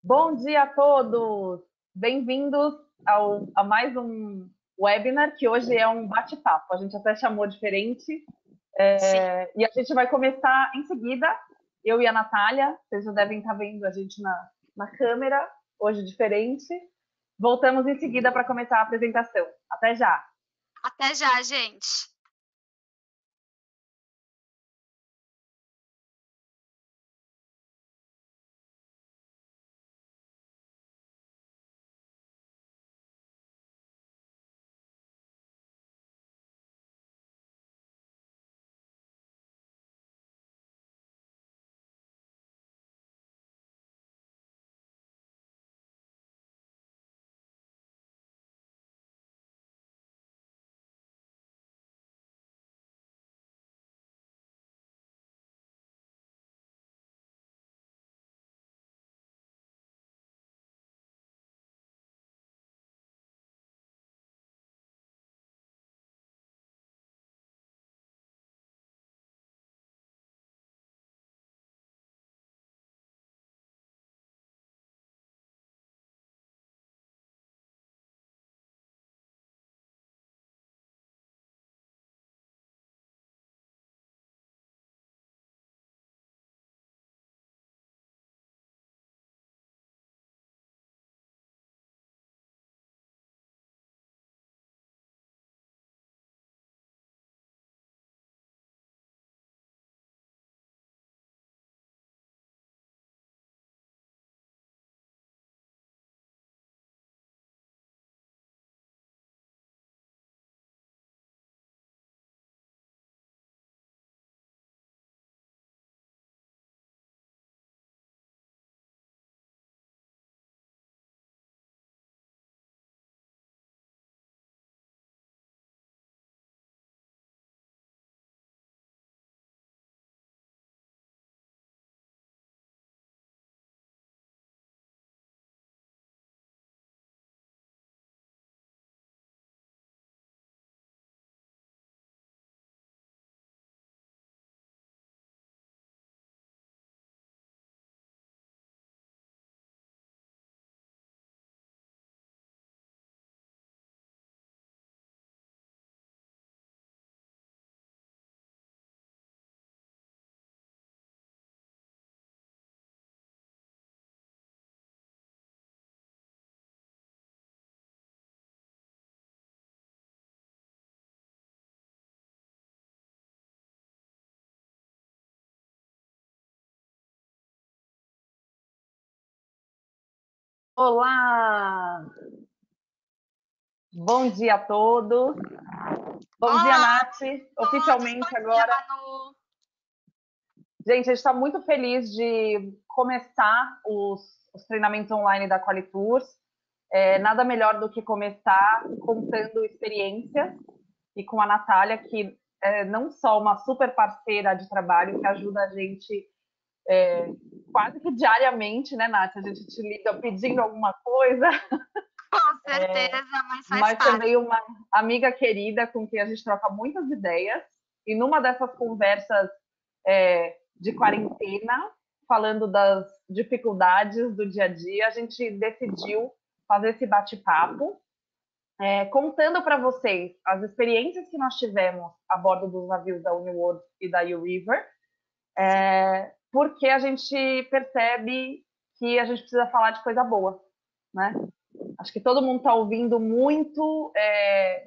Bom dia a todos! Bem-vindos a mais um webinar, que hoje é um bate-papo. A gente até chamou diferente. Sim. E a gente vai começar em seguida, eu e a Natália. Vocês já devem estar vendo a gente na câmera, hoje diferente. Voltamos em seguida para começar a apresentação. Até já! Até já, gente! Olá! Bom dia a todos! Bom dia, Olá Nath! a todos, Oficialmente bom dia, agora. Manu! Gente, a gente está muito feliz de começar os treinamentos online da Qualitours. Nada melhor do que começar contando experiências e com a Natália, que é não só uma super parceira de trabalho, que ajuda a gente quase que diariamente, né, Nath? A gente te liga pedindo alguma coisa, Com certeza, mas faz mas parte. também uma amiga querida com quem a gente troca muitas ideias. E numa dessas conversas de quarentena, falando das dificuldades do dia a dia, a gente decidiu fazer esse bate-papo, contando para vocês as experiências que nós tivemos a bordo dos navios da Uniworld e da U-River, porque a gente percebe que a gente precisa falar de coisa boa, né? Acho que todo mundo está ouvindo muito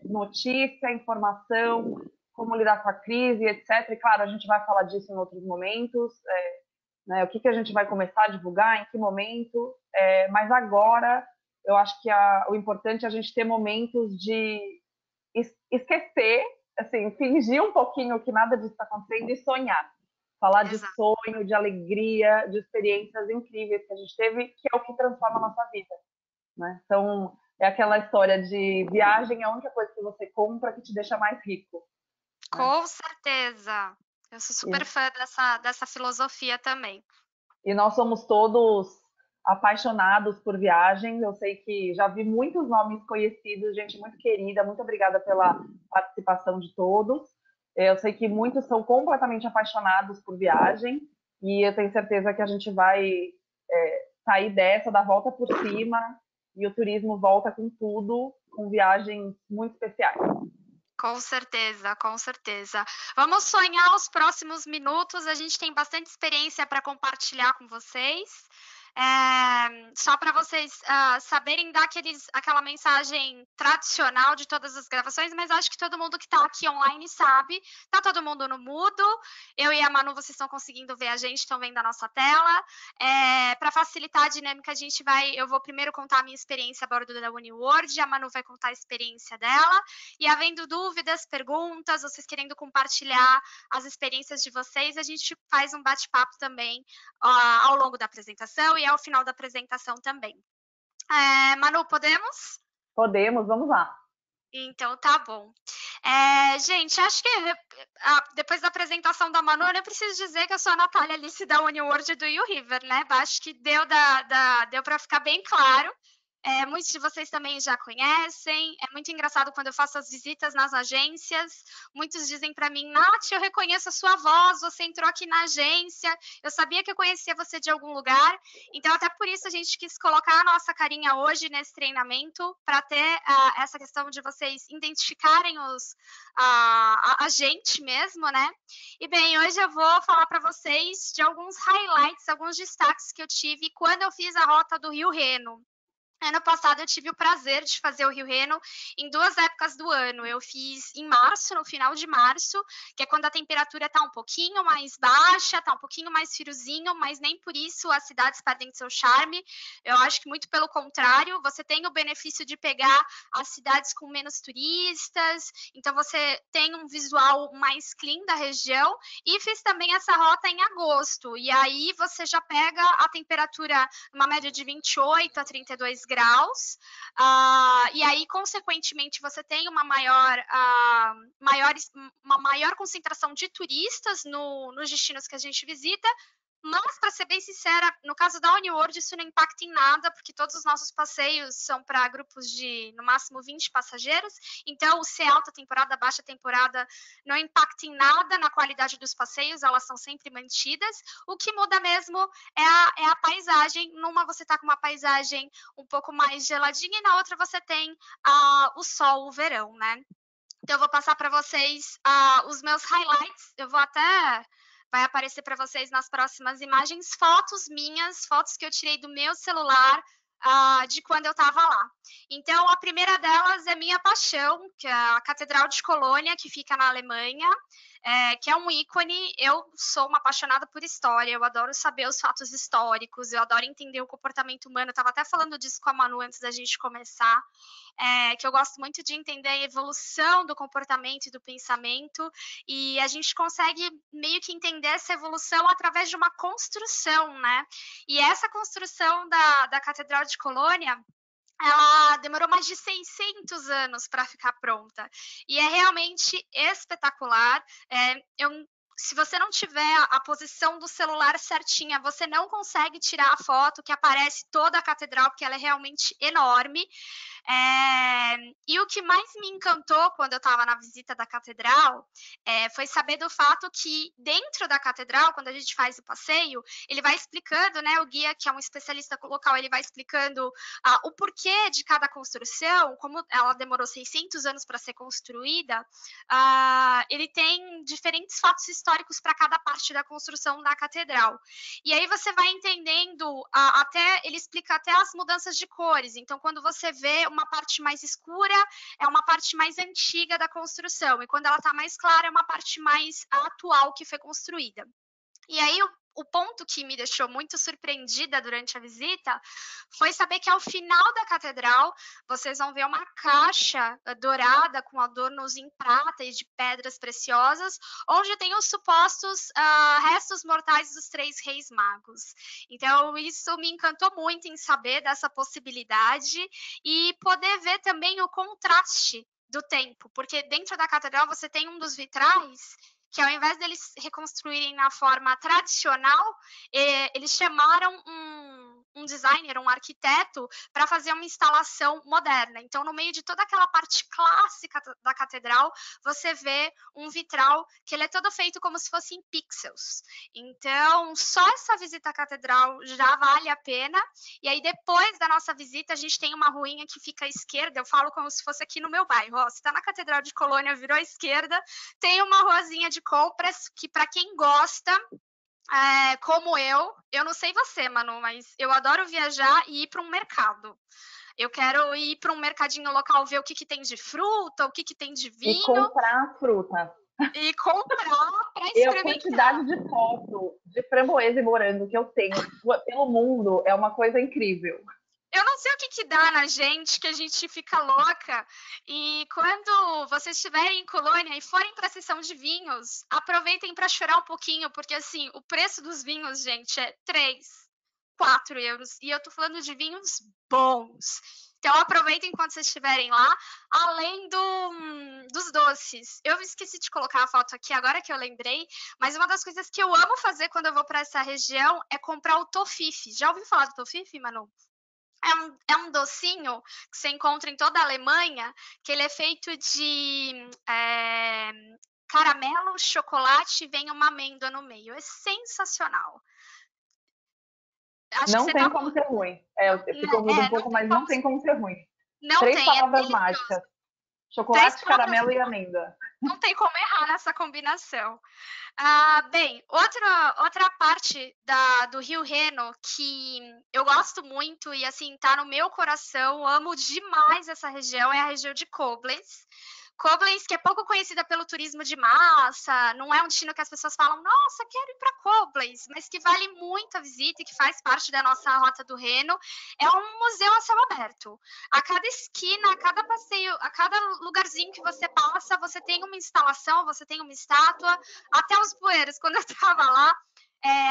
notícia, informação, como lidar com a crise, etc. E, claro, a gente vai falar disso em outros momentos, né? O que a gente vai começar a divulgar, em que momento. Mas agora, eu acho que o importante é a gente ter momentos de esquecer, assim, fingir um pouquinho que nada disso está acontecendo e sonhar. Falar de Exato. sonho, de alegria, de experiências incríveis que a gente teve, que é o que transforma a nossa vida, né? Então, é aquela história de viagem é a única coisa que você compra que te deixa mais rico, né? Com certeza. Eu sou super E, fã dessa filosofia também. e nós somos todos apaixonados por viagem. Eu sei que já vi muitos nomes conhecidos, gente muito querida. Muito obrigada pela participação de todos. Eu sei que muitos são completamente apaixonados por viagem e eu tenho certeza que a gente vai sair dessa, dar a volta por cima, e o turismo volta com tudo, com viagens muito especiais. Com certeza, com certeza. Vamos sonhar os próximos minutos, a gente tem bastante experiência para compartilhar com vocês. Só para vocês saberem dar aquela mensagem tradicional de todas as gravações, mas acho que todo mundo que está aqui online sabe. Tá todo mundo no mudo. Eu e a Manu, vocês estão conseguindo ver a gente, estão vendo a nossa tela. Para facilitar a dinâmica, eu vou primeiro contar a minha experiência a bordo da UniWorld, a Manu vai contar a experiência dela. E havendo dúvidas, perguntas, vocês querendo compartilhar as experiências de vocês, a gente faz um bate-papo também ao longo da apresentação e ao final da apresentação também. Manu, podemos? Podemos, vamos lá. Então, tá bom. Gente, acho que depois da apresentação da Manu, eu nem preciso dizer que eu sou a Natália Alice da UniWorld do U-River, né? Acho que deu para ficar bem claro. Muitos de vocês também já conhecem. É muito engraçado quando eu faço as visitas nas agências. Muitos dizem para mim, Nath, eu reconheço a sua voz, você entrou aqui na agência, eu sabia que eu conhecia você de algum lugar. Então, até por isso, a gente quis colocar a nossa carinha hoje nesse treinamento, para ter essa questão de vocês identificarem a gente mesmo, né? E bem, hoje eu vou falar para vocês de alguns highlights, alguns destaques que eu tive quando eu fiz a rota do Rio Reno. Ano passado eu tive o prazer de fazer o Rio Reno em 2 épocas do ano. Eu fiz em março, no final de março, que é quando a temperatura está um pouquinho mais baixa, está um pouquinho mais friozinho, mas nem por isso as cidades perdem seu charme. Eu acho que muito pelo contrário, você tem o benefício de pegar as cidades com menos turistas, então você tem um visual mais clean da região. E fiz também essa rota em agosto, e aí você já pega a temperatura, uma média de 28 a 32 graus, e aí, consequentemente, você tem uma maior concentração de turistas nos destinos que a gente visita, mas, para ser bem sincera, no caso da UniWorld, isso não impacta em nada, porque todos os nossos passeios são para grupos de, no máximo, 20 passageiros, então, se é alta temporada, baixa temporada, não impacta em nada na qualidade dos passeios, elas são sempre mantidas. O que muda mesmo é a paisagem. Numa você está com uma paisagem um pouco mais geladinha e na outra você tem o sol, o verão, né? Então, eu vou passar para vocês os meus highlights. Vai aparecer para vocês nas próximas imagens fotos minhas, fotos que eu tirei do meu celular de quando eu estava lá. Então, a primeira delas é minha paixão, que é a Catedral de Colônia, que fica na Alemanha, que é um ícone. Eu sou uma apaixonada por história, eu adoro saber os fatos históricos, eu adoro entender o comportamento humano. Eu estava até falando disso com a Manu antes da gente começar, que eu gosto muito de entender a evolução do comportamento e do pensamento, e a gente consegue meio que entender essa evolução através de uma construção, né? E essa construção da Catedral de Colônia, ela demorou mais de 600 anos para ficar pronta. E é realmente espetacular. Se você não tiver a posição do celular certinha, você não consegue tirar a foto que aparece toda a catedral, porque ela é realmente enorme. E o que mais me encantou quando eu estava na visita da catedral foi saber do fato que dentro da catedral, quando a gente faz o passeio, ele vai explicando, né, o guia, que é um especialista local, ele vai explicando o porquê de cada construção, como ela demorou 600 anos para ser construída. Ele tem diferentes fatos históricos para cada parte da construção da catedral. E aí você vai entendendo, ele explica até as mudanças de cores. Então, quando você vê uma parte mais escura, é uma parte mais antiga da construção, e quando ela está mais clara, é uma parte mais atual que foi construída. E aí, o ponto que me deixou muito surpreendida durante a visita foi saber que ao final da catedral vocês vão ver uma caixa dourada com adornos em prata e de pedras preciosas, onde tem os supostos restos mortais dos 3 reis magos. Então, isso me encantou muito em saber dessa possibilidade e poder ver também o contraste do tempo, porque dentro da catedral você tem um dos vitrais que ao invés deles reconstruírem na forma tradicional, eles chamaram um designer, um arquiteto, para fazer uma instalação moderna. Então, no meio de toda aquela parte clássica da catedral, você vê um vitral que ele é todo feito como se fosse em pixels. Então, só essa visita à catedral já vale a pena. E aí, depois da nossa visita, a gente tem uma ruinha que fica à esquerda. Eu falo como se fosse aqui no meu bairro. Ó, você está na Catedral de Colônia, virou à esquerda, tem uma ruazinha de compras que, para quem gosta, como eu não sei você, Manu, mas eu adoro viajar e ir para um mercado. Eu quero ir para um mercadinho local, ver o que tem de fruta, o que tem de vinho. E comprar fruta. E comprar para E a experimentar. quantidade de foto de framboesa e morango que eu tenho pelo mundo é uma coisa incrível. Eu não sei o que dá na gente, que a gente fica louca. E quando vocês estiverem em Colônia e forem para a seção de vinhos, aproveitem para chorar um pouquinho, porque assim, o preço dos vinhos, gente, é 3, 4 euros. E eu tô falando de vinhos bons. Então aproveitem quando vocês estiverem lá, além dos doces. Eu esqueci de colocar a foto aqui agora que eu lembrei, mas uma das coisas que eu amo fazer quando eu vou para essa região é comprar o tofife. Já ouviu falar do tofife, Manu? É um docinho que você encontra em toda a Alemanha, que ele é feito de caramelo, chocolate e vem uma amêndoa no meio. É sensacional. Acho não tem como ser ruim. Eu fico ouvindo um pouco, mas não tem como ser ruim. Não 3 palavras mágicas. Chocolate, caramelo e amêndoa. Não tem como errar nessa combinação. Bem, outra parte do Rio Reno que eu gosto muito e assim tá no meu coração, amo demais essa região, é a região de Koblenz. Koblenz, que é pouco conhecida pelo turismo de massa, não é um destino que as pessoas falam, nossa, quero ir para Koblenz, mas que vale muito a visita e que faz parte da nossa Rota do Reno. É um museu a céu aberto. A cada esquina, a cada passeio, a cada lugarzinho que você passa, você tem uma instalação, você tem uma estátua, até os bueiros. Quando eu estava lá,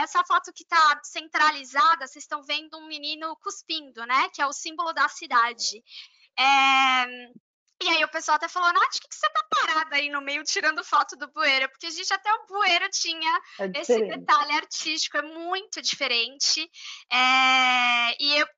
essa foto que está centralizada, vocês estão vendo um menino cuspindo, né? Que é o símbolo da cidade. E aí o pessoal até falou, Nath, por que você tá parada aí no meio tirando foto do bueiro? Porque a gente até o bueiro tinha esse detalhe artístico, é muito diferente.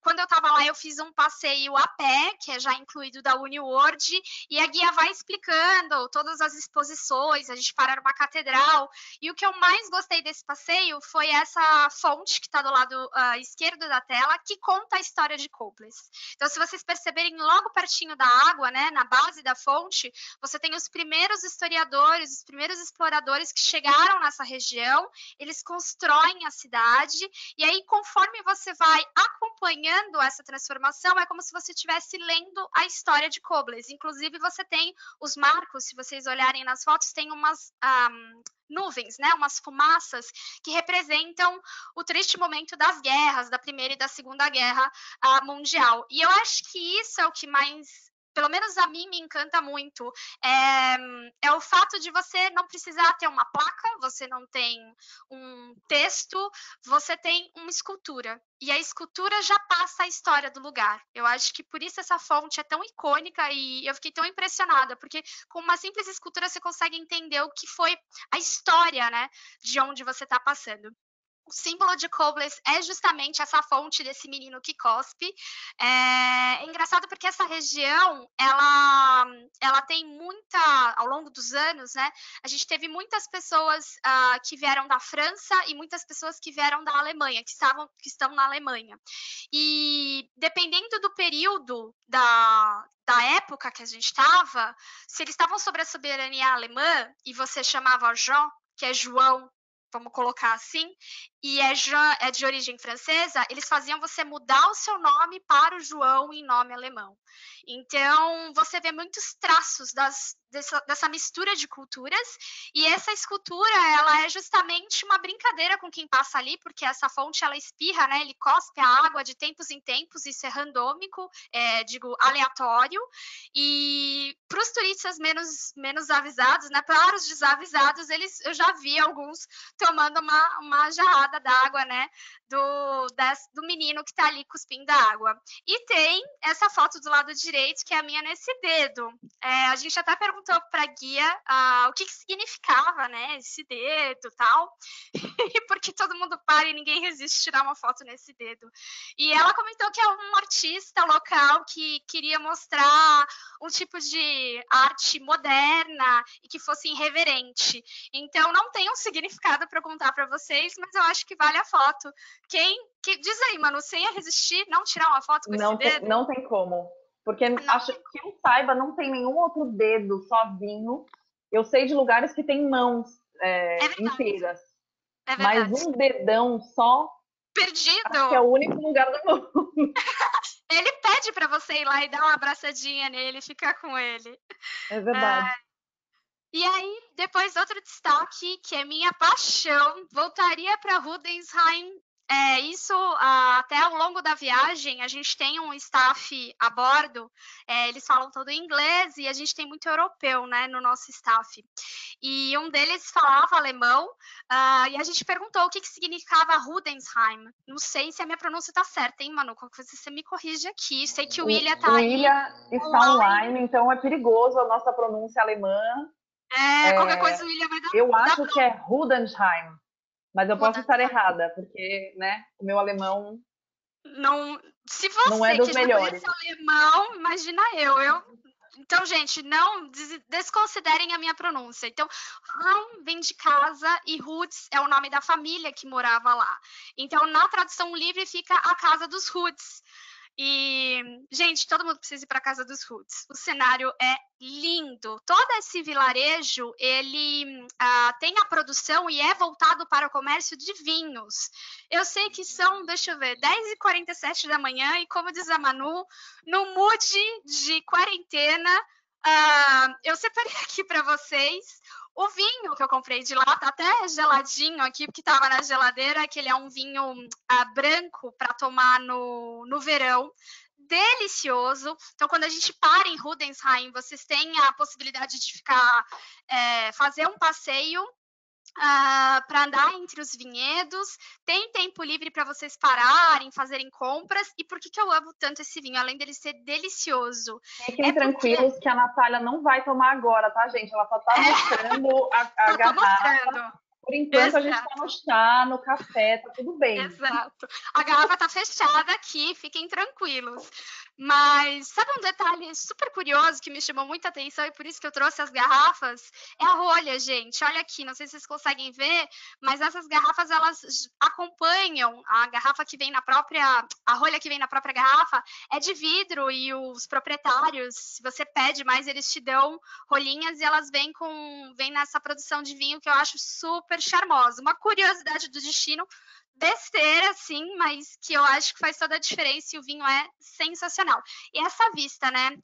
Quando eu tava lá, eu fiz um passeio a pé, que é já incluído da UniWorld, e a guia vai explicando todas as exposições, a gente para numa catedral, e o que eu mais gostei desse passeio foi essa fonte que está do lado esquerdo da tela, que conta a história de Koblenz. Então, se vocês perceberem, logo pertinho da água, né, na base da fonte, você tem os primeiros historiadores, os primeiros exploradores que chegaram nessa região, eles constroem a cidade, e aí conforme você vai acompanhando essa transformação, é como se você estivesse lendo a história de Koblenz. Inclusive, você tem os marcos, se vocês olharem nas fotos, tem umas nuvens, né, umas fumaças que representam o triste momento das guerras, da Primeira e da Segunda Guerra Mundial. E eu acho que isso é o que mais, pelo menos a mim, me encanta muito, é o fato de você não precisar ter uma placa, você não tem um texto, você tem uma escultura. E a escultura já passa a história do lugar. Eu acho que por isso essa fonte é tão icônica e eu fiquei tão impressionada, porque com uma simples escultura você consegue entender o que foi a história, né, de onde você está passando. O símbolo de Koblenz é justamente essa fonte desse menino que cospe. É engraçado porque essa região, ela tem muita, ao longo dos anos, né? A gente teve muitas pessoas que vieram da França e muitas pessoas que vieram da Alemanha, que estão na Alemanha. E dependendo do período da época que a gente estava, se eles estavam sobre a soberania alemã e você chamava Jean, que é João, vamos colocar assim, e é de origem francesa, eles faziam você mudar o seu nome para o João em nome alemão. Então, você vê muitos traços dessa mistura de culturas, e essa escultura, ela é justamente uma brincadeira com quem passa ali, porque essa fonte, ela espirra, né, ele cospe a água de tempos em tempos, isso é randômico, aleatório, e para os turistas menos avisados, né, para os desavisados, eu já vi alguns tomando uma jarrada piscada d'água, né, do menino que tá ali cuspindo água. E tem essa foto do lado direito, que é a minha nesse dedo. A gente até perguntou para a guia o que significava, né, esse dedo e tal, e porque todo mundo para e ninguém resiste tirar uma foto nesse dedo. E ela comentou que é um artista local que queria mostrar um tipo de arte moderna e que fosse irreverente. Então, não tem um significado para contar para vocês, mas eu acho que vale a foto. Diz aí, Manu, você ia resistir não tirar uma foto com esse dedo? Não tem como. Porque acho que eu saiba, não tem nenhum outro dedo sozinho. Eu sei de lugares que tem mãos inteiras. É verdade. Mas um dedão só. Perdido. Acho que é o único lugar do mundo. Ele pede para você ir lá e dar uma abraçadinha nele, ficar com ele. É verdade. E aí, depois, outro destaque, que é minha paixão, voltaria para Rudensheim. Isso, até ao longo da viagem, a gente tem um staff a bordo, eles falam todo em inglês e a gente tem muito europeu, né, no nosso staff. E um deles falava alemão, e a gente perguntou o que significava Rudensheim. Não sei se a minha pronúncia está certa, hein, Manu? Qualquer coisa você me corrige aqui. Sei que o William está aí. O William está online, então é perigoso a nossa pronúncia alemã. Qualquer coisa o William vai dar. Eu acho que é Rudensheim, mas eu posso estar errada, porque, né, o meu alemão não. Se você não é dos que melhores. já conhece alemão, imagina eu. Então, gente, não desconsiderem a minha pronúncia. Então, Heim vem de casa e Roots é o nome da família que morava lá. Então, na tradução livre fica a casa dos Roots. E, gente, todo mundo precisa ir para a casa dos Roots. O cenário é lindo. Todo esse vilarejo, ele tem a produção e é voltado para o comércio de vinhos. Eu sei que são, deixa eu ver, 10h47 da manhã e, como diz a Manu, no mood de quarentena, eu separei aqui para vocês o vinho que eu comprei de lá, tá até geladinho aqui, porque estava na geladeira, que ele é um vinho branco para tomar no verão. Delicioso. Então, quando a gente para em Rudensheim, vocês têm a possibilidade de ficar, fazer um passeio para andar entre os vinhedos, tem tempo livre para vocês pararem, fazerem compras. E por que eu amo tanto esse vinho? Além dele ser delicioso. Fiquem tranquilos que a Natália não vai tomar agora, tá, gente? Ela só tá mostrando a garrafa. Mostrando. Por enquanto, a gente está no chá, no café, tá tudo bem. Exato. A garrafa tá fechada aqui, fiquem tranquilos. Mas sabe um detalhe super curioso que me chamou muita atenção e por isso que eu trouxe as garrafas? É a rolha, gente. Olha aqui, não sei se vocês conseguem ver, mas essas garrafas, elas acompanham a garrafa que vem na própria... A rolha que vem na própria garrafa é de vidro e os proprietários, se você pede mais, eles te dão rolinhas e elas vêm nessa produção de vinho que eu acho super charmosa. Uma curiosidade do destino, besteira, sim, mas que eu acho que faz toda a diferença e o vinho é sensacional. E essa vista, né?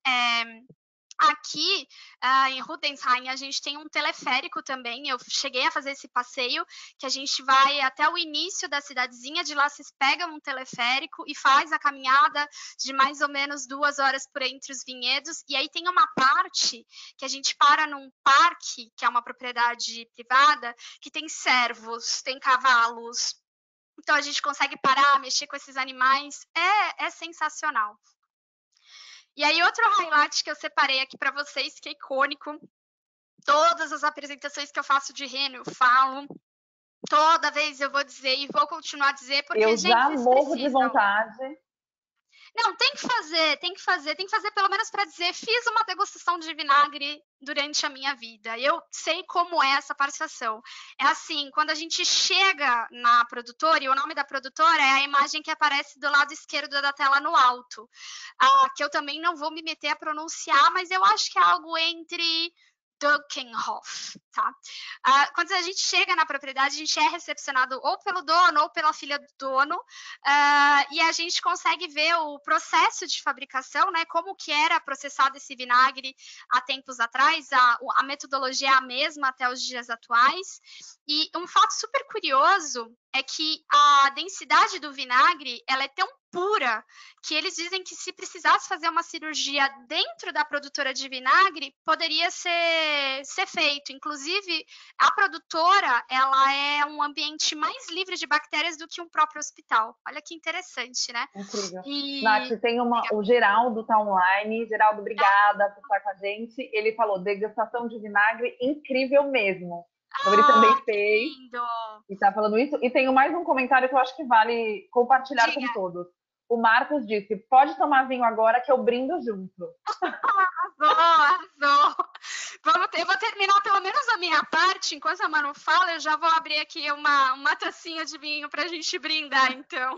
Aqui em Rudensheim, a gente tem um teleférico também. Eu cheguei a fazer esse passeio, que a gente vai até o início da cidadezinha. De lá, vocês pegam um teleférico e faz a caminhada de mais ou menos 2 horas por entre os vinhedos. E aí tem uma parte que a gente para num parque, que é uma propriedade privada, que tem cervos, tem cavalos. Então, a gente consegue parar, mexer com esses animais. É sensacional. E aí, outro highlight que eu separei aqui para vocês, que é icônico. Todas as apresentações que eu faço de Reno, eu falo. Toda vez eu vou dizer e vou continuar a dizer, porque, eu gente, já morro de vontade. Não, tem que fazer pelo menos para dizer, fiz uma degustação de vinagre durante a minha vida. Eu sei como é essa participação. É assim, quando a gente chega na produtora, e o nome da produtora é a imagem que aparece do lado esquerdo da tela no alto, que eu também não vou me meter a pronunciar, mas eu acho que é algo entre Duckenhoff, tá? Quando a gente chega na propriedade, a gente é recepcionado ou pelo dono ou pela filha do dono, e a gente consegue ver o processo de fabricação, né? Como que era processado esse vinagre há tempos atrás, a metodologia é a mesma até os dias atuais. E um fato super curioso é que a densidade do vinagre, ela é tão pura que eles dizem que se precisasse fazer uma cirurgia dentro da produtora de vinagre, poderia ser feito. Inclusive, A produtora, ela é um ambiente mais livre de bactérias do que um próprio hospital. Olha que interessante, né? Incrível. E Nath, tem o Geraldo tá online. Geraldo, obrigada por estar com a gente. Ele falou, degustação de vinagre incrível mesmo. Então ele também que fez lindo! e tá falando isso. E tenho mais um comentário que eu acho que vale compartilhar com Diga. todos. O Marcos disse, pode tomar vinho agora que eu brindo junto. Arrasou! Eu vou terminar pelo menos a minha parte. Enquanto a Manu fala, eu já vou abrir aqui uma tacinha de vinho para a gente brindar, então.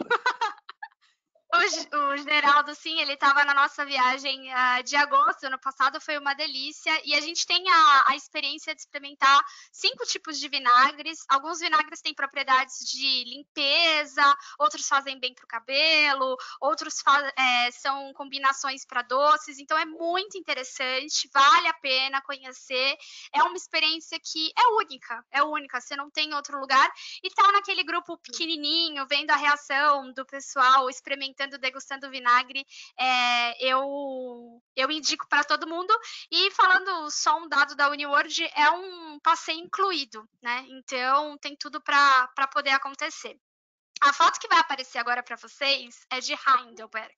O Geraldo, sim, ele estava na nossa viagem de agosto, ano passado, foi uma delícia. E a gente tem a experiência de experimentar 5 tipos de vinagres. Alguns vinagres têm propriedades de limpeza, outros fazem bem para o cabelo, outros são combinações para doces. Então é muito interessante, vale a pena conhecer. É uma experiência que é única, você não tem em outro lugar. E tá naquele grupo pequenininho, vendo a reação do pessoal, experimentando, degustando vinagre, eu indico para todo mundo. E falando só um dado da Uniworld, é um passeio incluído, né? Então tem tudo para poder acontecer. A foto que vai aparecer agora para vocês é de Heidelberg,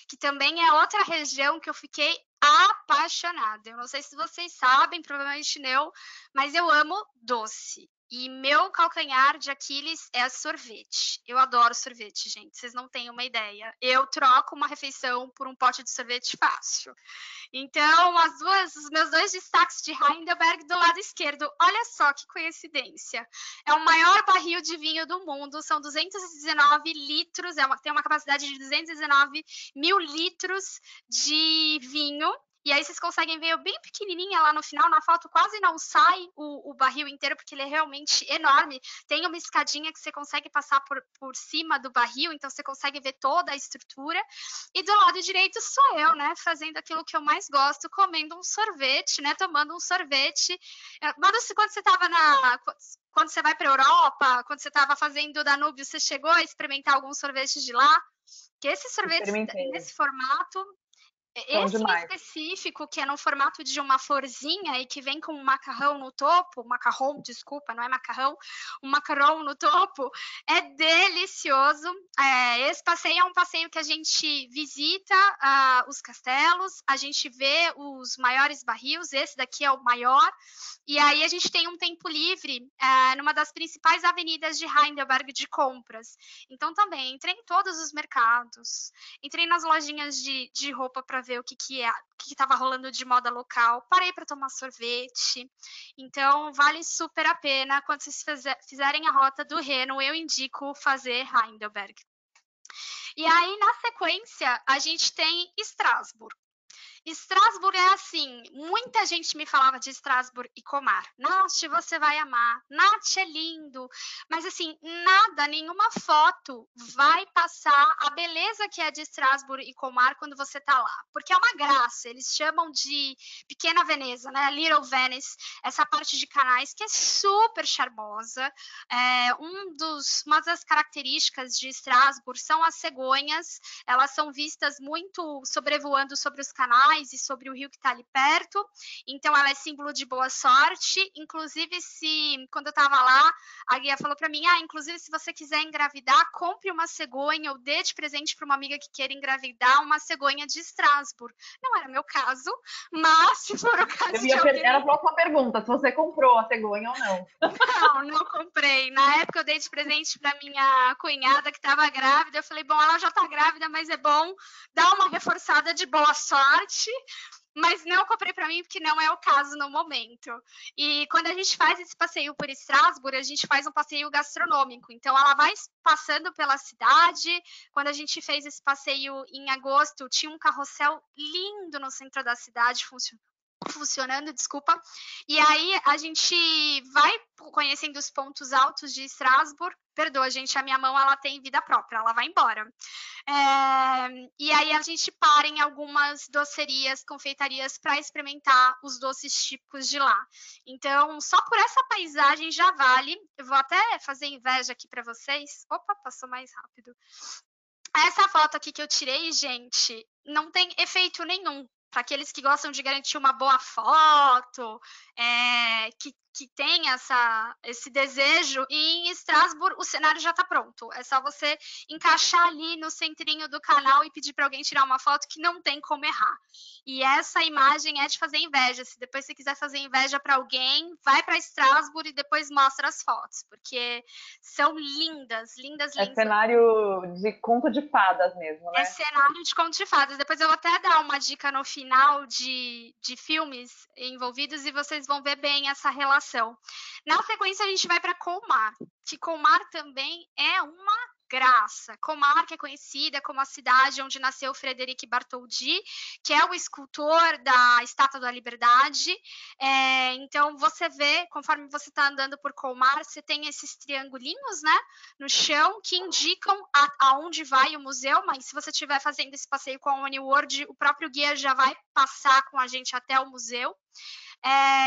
que também é outra região que eu fiquei apaixonada. Eu não sei se vocês sabem, provavelmente não, mas eu amo doce. E meu calcanhar de Aquiles é sorvete. Eu adoro sorvete, gente. Vocês não têm uma ideia. Eu troco uma refeição por um pote de sorvete fácil. Então, os meus 2 destaques de Heidelberg do lado esquerdo. Olha só que coincidência. É o maior barril de vinho do mundo, são 219 litros, tem uma capacidade de 219 mil litros de vinho. E aí vocês conseguem ver bem pequenininha lá no final, na foto quase não sai o barril inteiro, porque ele é realmente enorme. Tem uma escadinha que você consegue passar por cima do barril, então você consegue ver toda a estrutura. E do lado direito sou eu, né, fazendo aquilo que eu mais gosto, comendo um sorvete, né, tomando um sorvete. Manda se quando você estava quando você vai para a Europa, quando você estava fazendo o Danúbio, você chegou a experimentar alguns sorvetes de lá? Que esses sorvetes nesse formato, esse em demais. específico, que é no formato de uma florzinha e que vem com um macarrão no topo, macarrão, desculpa, não é macarrão, um macarrão no topo, é delicioso. Esse passeio é um passeio que a gente visita os castelos, a gente vê os maiores barris, esse daqui é o maior, e aí a gente tem um tempo livre numa das principais avenidas de Heidelberg de compras. Então também entrei em todos os mercados, entrei nas lojinhas de roupa para ver o que estava rolando de moda local, parei para tomar sorvete. Então vale super a pena. Quando vocês fizerem a rota do Reno, eu indico fazer Heidelberg. E aí, na sequência, a gente tem Estrasburgo. Estrasburgo é assim, muita gente me falava de Estrasburgo e Comar. Nath, você vai amar. Nath, é lindo. Mas assim, nenhuma foto vai passar a beleza que é de Estrasburgo e Comar quando você tá lá. Porque é uma graça, eles chamam de Pequena Veneza, né? Little Venice, essa parte de canais que é super charmosa. Uma das características de Estrasburgo são as cegonhas, elas são vistas muito sobrevoando sobre os canais e sobre o rio que está ali perto, então ela é símbolo de boa sorte. Inclusive, quando eu estava lá, a guia falou para mim, inclusive se você quiser engravidar, compre uma cegonha ou dê de presente para uma amiga que queira engravidar uma cegonha de Estrasburgo. Não era meu caso, mas se for o caso de alguém... Era a próxima pergunta, se você comprou a cegonha ou não. Não comprei. Na época eu dei de presente para minha cunhada que estava grávida. Eu falei, bom, ela já está grávida, mas é bom dar uma reforçada de boa sorte. Mas não comprei para mim porque não é o caso no momento. E quando a gente faz esse passeio por Estrasburgo, a gente faz um passeio gastronômico. Então ela vai passando pela cidade. Quando a gente fez esse passeio em agosto, tinha um carrossel lindo no centro da cidade funcionando, desculpa. E aí a gente vai conhecendo os pontos altos de Estrasburgo. Perdoa, gente, a minha mão ela tem vida própria, ela vai embora. E aí a gente para em algumas docerias, confeitarias para experimentar os doces típicos de lá. Então, só por essa paisagem já vale. Eu vou até fazer inveja aqui para vocês. Opa, passou mais rápido. Essa foto aqui que eu tirei, gente, não tem efeito nenhum. Para aqueles que gostam de garantir uma boa foto, que que tem esse desejo, e em Estrasburgo o cenário já está pronto. É só você encaixar ali no centrinho do canal e pedir para alguém tirar uma foto que não tem como errar. E essa imagem é de fazer inveja. Se depois você quiser fazer inveja para alguém, vai para Estrasburgo e depois mostra as fotos, porque são lindas, lindas, É lindas. cenário de conto de fadas mesmo, né? É cenário de conto de fadas. Depois eu vou até dar uma dica no final de filmes envolvidos e vocês vão ver bem essa relação. Na sequência, a gente vai para Colmar, que Colmar também é uma graça. Colmar, que é conhecida como a cidade onde nasceu Frederic Bartholdi, que é o escultor da Estátua da Liberdade. Então, você vê, conforme você está andando por Colmar, você tem esses triangulinhos, né, no chão, que indicam aonde vai o museu, mas se você estiver fazendo esse passeio com a UniWorld, o próprio guia já vai passar com a gente até o museu.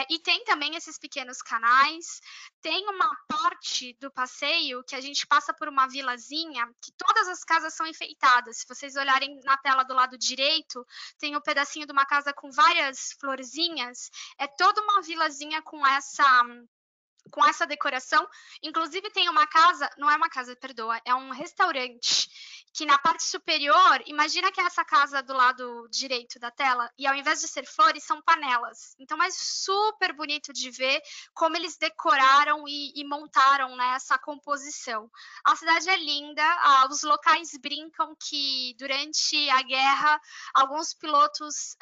E tem também esses pequenos canais. Tem uma parte do passeio que a gente passa por uma vilazinha que todas as casas são enfeitadas. Se vocês olharem na tela do lado direito, tem um pedacinho de uma casa com várias florzinhas. É toda uma vilazinha com essa decoração. Inclusive tem uma casa, não é uma casa, perdoa, é um restaurante, que na parte superior, imagina que é essa casa do lado direito da tela, e ao invés de ser flores, são panelas. Então é super bonito de ver como eles decoraram e montaram, né, essa composição. A cidade é linda, os locais brincam que durante a guerra, alguns pilotos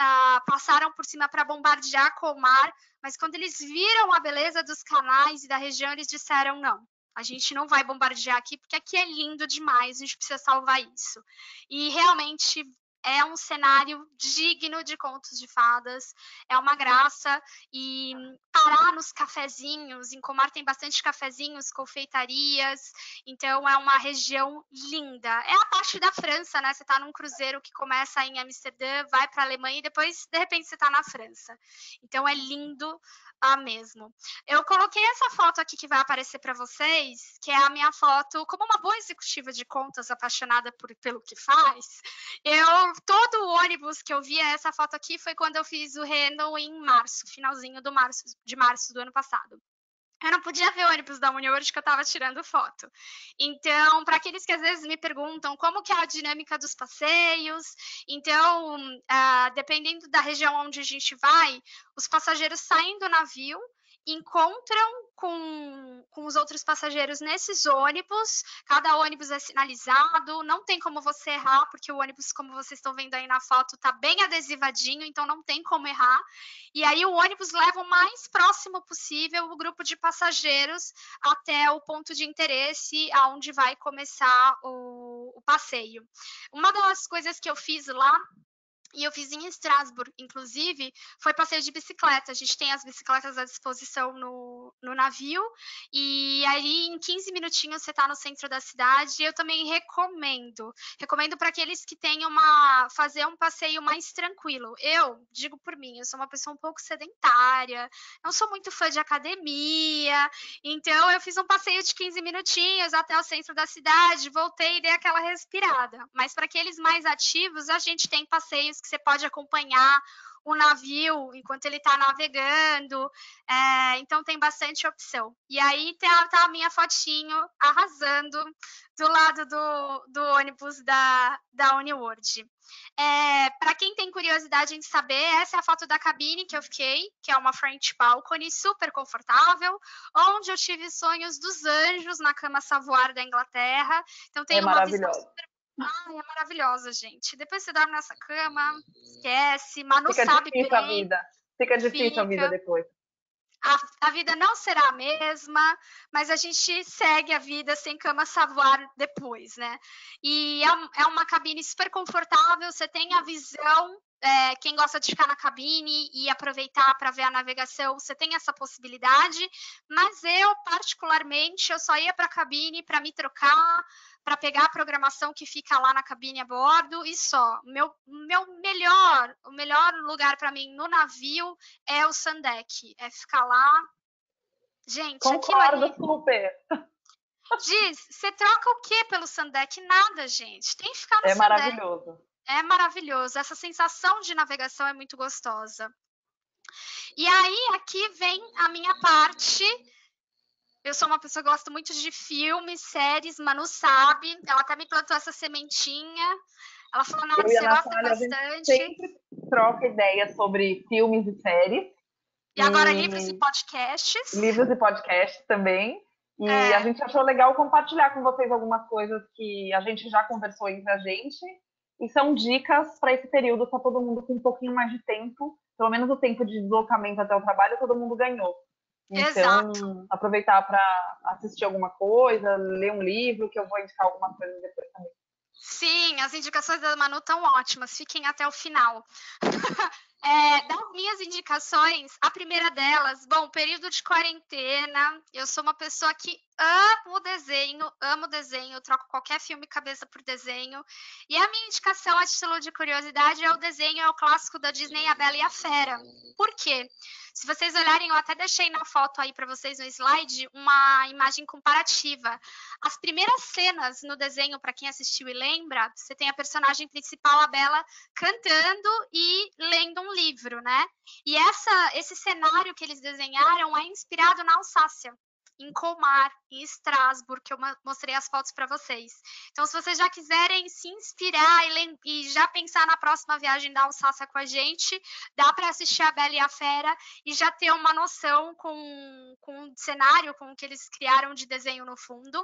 passaram por cima para bombardear Colmar, mas quando eles viram a beleza dos canais e da região, eles disseram não. A gente não vai bombardear aqui, porque aqui é lindo demais, a gente precisa salvar isso. E realmente é um cenário digno de contos de fadas, é uma graça. E parar nos cafezinhos, em Colmar tem bastante cafezinhos, confeitarias, então é uma região linda. É a parte da França, né? Você está num cruzeiro que começa em Amsterdã, vai para a Alemanha e depois, de repente, você está na França. Então é lindo mesmo. Eu coloquei essa foto aqui que vai aparecer para vocês, que é a minha foto como uma boa executiva de contas apaixonada pelo que faz. Todo o ônibus que eu via essa foto aqui foi quando eu fiz o Reno em março, finalzinho de março do ano passado. Eu não podia ver o ônibus da UniWorld que eu estava tirando foto. Então, para aqueles que às vezes me perguntam como que é a dinâmica dos passeios, então, dependendo da região onde a gente vai, os passageiros saem do navio, encontram com os outros passageiros nesses ônibus, cada ônibus é sinalizado, não tem como você errar, porque o ônibus, como vocês estão vendo aí na foto, está bem adesivadinho, então não tem como errar. E aí o ônibus leva o mais próximo possível o grupo de passageiros até o ponto de interesse, aonde vai começar o passeio. Uma das coisas que eu fiz lá, e eu fiz em Estrasburgo, inclusive, foi passeio de bicicleta. A gente tem as bicicletas à disposição no navio, e aí em 15 minutinhos você está no centro da cidade. E eu também recomendo para aqueles que tenham fazer um passeio mais tranquilo. Eu digo por mim, eu sou uma pessoa um pouco sedentária, não sou muito fã de academia, então eu fiz um passeio de 15 minutinhos até o centro da cidade, voltei e dei aquela respirada. Mas para aqueles mais ativos, a gente tem passeios que você pode acompanhar o navio enquanto ele está navegando, então tem bastante opção. E aí tá a minha fotinho arrasando do lado do ônibus da UniWorld. Para quem tem curiosidade em saber, essa é a foto da cabine que eu fiquei, que é uma French balcony super confortável, onde eu tive sonhos dos anjos na cama Savoy da Inglaterra. Então tem uma visão super... é maravilhosa, gente. Depois você dorme nessa cama, esquece, Manu sabe bem. Fica difícil a vida depois. A vida não será a mesma, mas a gente segue a vida sem cama Savoy depois, né? E é uma cabine super confortável, você tem a visão, quem gosta de ficar na cabine e aproveitar para ver a navegação, você tem essa possibilidade, mas eu, particularmente, eu só ia para a cabine para me trocar, para pegar a programação que fica lá na cabine a bordo e só. O melhor lugar para mim no navio é o Sundeck, é ficar lá. Gente, concordo super. Diz, você troca o que pelo Sundeck? Nada, gente. Tem que ficar no Sundeck. Maravilhoso. É maravilhoso. Essa sensação de navegação é muito gostosa. E aí, aqui vem a minha parte. Eu sou uma pessoa que gosta muito de filmes, séries, Manu sabe. Ela até me plantou essa sementinha. Ela falou, Nath, Eu e a você gosta Natália, a gente bastante. sempre troca ideias sobre filmes e séries, E agora livros e e podcasts. livros e podcasts também. E a É, gente achou legal compartilhar com vocês algumas coisas que a gente já conversou entre a gente. E são dicas para esse período, para todo mundo com um pouquinho mais de tempo, pelo menos o tempo de deslocamento até o trabalho, todo mundo ganhou. exato. Então, aproveitar para assistir alguma coisa, ler um livro, que eu vou indicar alguma coisa depois também. Sim, as indicações da Manu estão ótimas. Fiquem até o final. Das minhas indicações, a primeira delas, bom, período de quarentena. Eu sou uma pessoa que amo desenho, troco qualquer filme cabeça por desenho. E a minha indicação, a título de curiosidade, é o desenho, é o clássico da Disney, A Bela e a Fera. Por quê? Se vocês olharem, eu até deixei na foto aí para vocês no slide uma imagem comparativa. As primeiras cenas no desenho, para quem assistiu e lembra, você tem a personagem principal, a Bela, cantando e lendo um livro, né? E esse cenário que eles desenharam é inspirado na Alsácia, em Colmar, em Estrasburgo, que eu mostrei as fotos para vocês. Então, se vocês já quiserem se inspirar e já pensar na próxima viagem da Alsácia com a gente, dá para assistir a Bela e a Fera e já ter uma noção com o cenário, com o que eles criaram de desenho no fundo.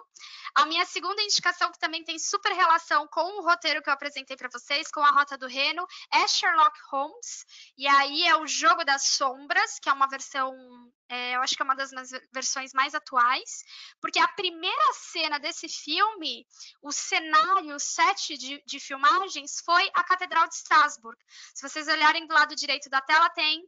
A minha segunda indicação, que também tem super relação com o roteiro que eu apresentei para vocês, com a Rota do Reno, é Sherlock Holmes. E aí é o Jogo das Sombras, que é uma versão, eu acho que é uma das versões mais atuais, porque a primeira cena desse filme, o cenário, o set de filmagens foi a Catedral de Estrasburgo. Se vocês olharem do lado direito da tela, tem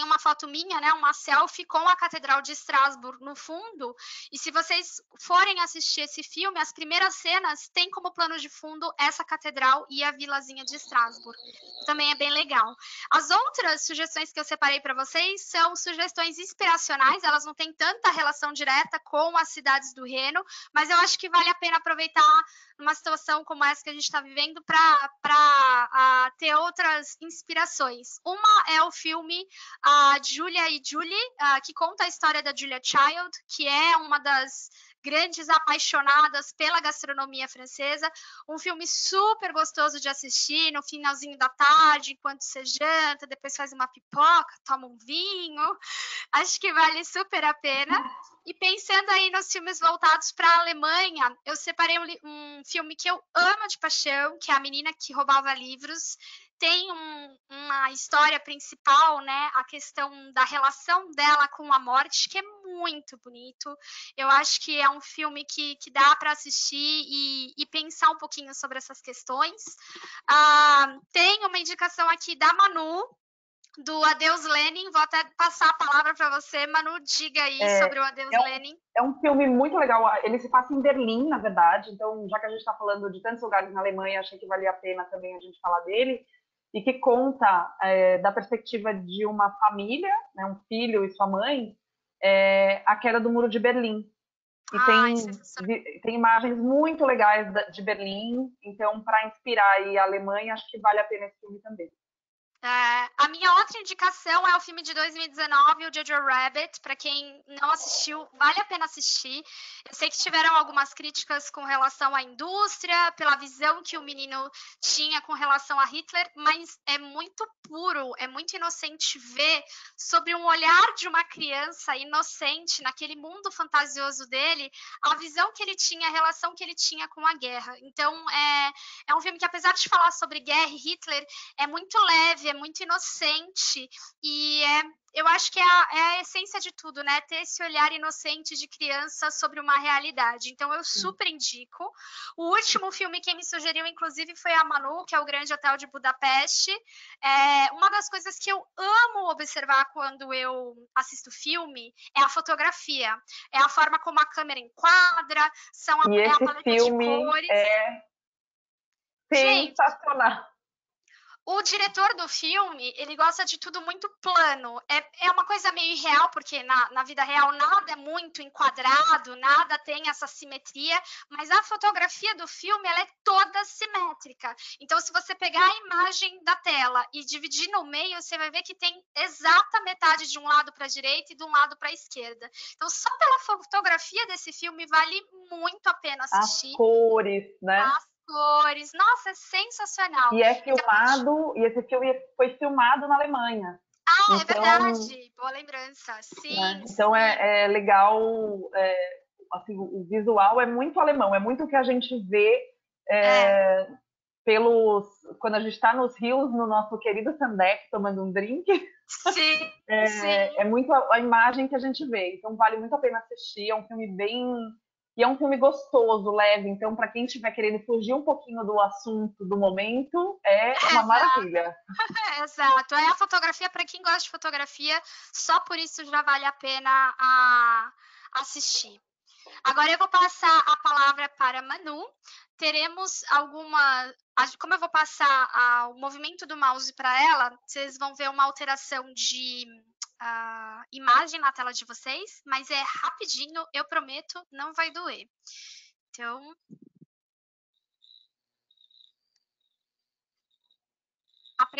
uma foto minha, né, uma selfie com a Catedral de Estrasburgo no fundo. E se vocês forem assistir esse filme, as primeiras cenas têm como plano de fundo essa catedral e a vilazinha de Estrasburgo. Também é bem legal. As outras sugestões que eu separei para vocês são sugestões inspiracionais, elas não têm tanta relação direta com as cidades do Reno, mas eu acho que vale a pena aproveitar numa situação como essa que a gente está vivendo para ter outras inspirações. Uma é o filme a Julia e Julie, que conta a história da Julia Child, que é uma das grandes apaixonadas pela gastronomia francesa. Um filme super gostoso de assistir no finalzinho da tarde, enquanto você janta, depois faz uma pipoca, toma um vinho. Acho que vale super a pena. E pensando aí nos filmes voltados para a Alemanha, eu separei um filme que eu amo de paixão, que é A Menina que Roubava Livros. Tem uma história principal, né? A questão da relação dela com a morte, que é muito bonito. Eu acho que é um filme que dá para assistir e pensar um pouquinho sobre essas questões. Tem uma indicação aqui da Manu, do Adeus Lenin. Vou até passar a palavra para você. Manu, diga aí sobre o Adeus É um, Lenin. é um filme muito legal. Ele se passa em Berlim, na verdade. Então, já que a gente está falando de tantos lugares na Alemanha, achei que valia a pena também a gente falar dele. E que conta da perspectiva de uma família, né, um filho e sua mãe, a queda do Muro de Berlim. E Ai, sensacional. tem imagens muito legais de Berlim. Então, para inspirar aí a Alemanha, acho que vale a pena esse filme também. A minha outra indicação é o filme de 2019, o Jojo Rabbit. Para quem não assistiu, vale a pena assistir. Eu sei que tiveram algumas críticas com relação à indústria, pela visão que o menino tinha com relação a Hitler, mas é muito puro, é muito inocente ver sobre um olhar de uma criança inocente naquele mundo fantasioso dele, a visão que ele tinha, a relação que ele tinha com a guerra. Então, é um filme que, apesar de falar sobre guerra e Hitler, é muito leve, é muito inocente e eu acho que é a essência de tudo, né? Ter esse olhar inocente de criança sobre uma realidade. Então, eu super indico. O último filme que me sugeriu, inclusive, foi a Manu, que é o Grande Hotel de Budapeste. Uma das coisas que eu amo observar quando eu assisto filme é a fotografia. É a forma como a câmera enquadra, E é a esse paleta de filme cores. é Gente, sensacional. O diretor do filme, ele gosta de tudo muito plano. É uma coisa meio irreal, porque na vida real nada é muito enquadrado, nada tem essa simetria, mas a fotografia do filme, ela é toda simétrica. Então, se você pegar a imagem da tela e dividir no meio, você vai ver que tem exata metade de um lado para a direita e de um lado para a esquerda. Então, só pela fotografia desse filme, vale muito a pena As assistir. cores, né? As cores, nossa, é sensacional. E é Então, filmado, e esse filme foi filmado na Alemanha. é Então, verdade. Boa lembrança. né? Sim, Então sim. é legal, assim, o visual é muito alemão, é muito o que a gente vê É, é, pelos quando a gente está nos rios no nosso querido Sandec tomando um drink, sim, é sim. muito a imagem que a gente vê. Então vale muito a pena assistir. É um filme bem e é um filme gostoso, leve. Então para quem estiver querendo fugir um pouquinho do assunto do momento, é uma Exato, maravilha. exato. É a fotografia, para quem gosta de fotografia, só por isso já vale a pena assistir. Agora eu vou passar a palavra para Manu. Teremos alguma. Como eu vou passar o movimento do mouse para ela, vocês vão ver uma alteração de imagem na tela de vocês, mas é rapidinho, eu prometo, não vai doer. Então,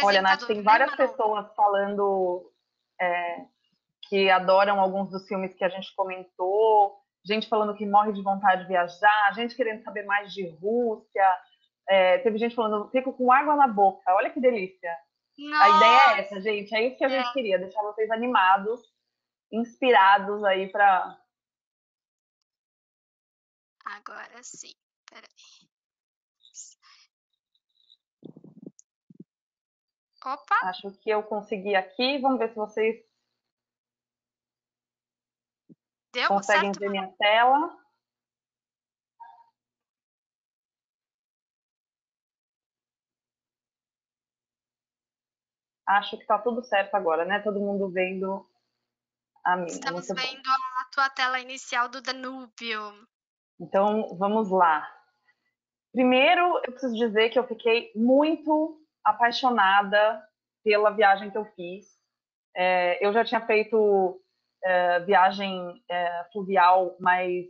Olha, Nath, apresentador, tem né, várias Manu? pessoas falando que adoram alguns dos filmes que a gente comentou, gente falando que morre de vontade de viajar, gente querendo saber mais de Rússia, teve gente falando, fico com água na boca, olha que delícia. A ideia é Nossa! essa, gente, é isso que a gente queria, deixar vocês animados, inspirados aí para. Agora sim. Peraí. Opa, Acho que eu consegui aqui, vamos ver se vocês deu conseguem certo, ver Manu? minha tela. Acho que está tudo certo agora, né? Todo mundo vendo a minha, Estamos muito bom. vendo a tua tela inicial do Danúbio. Então, vamos lá. Primeiro, eu preciso dizer que eu fiquei muito apaixonada pela viagem que eu fiz. Eu já tinha feito viagem fluvial, mas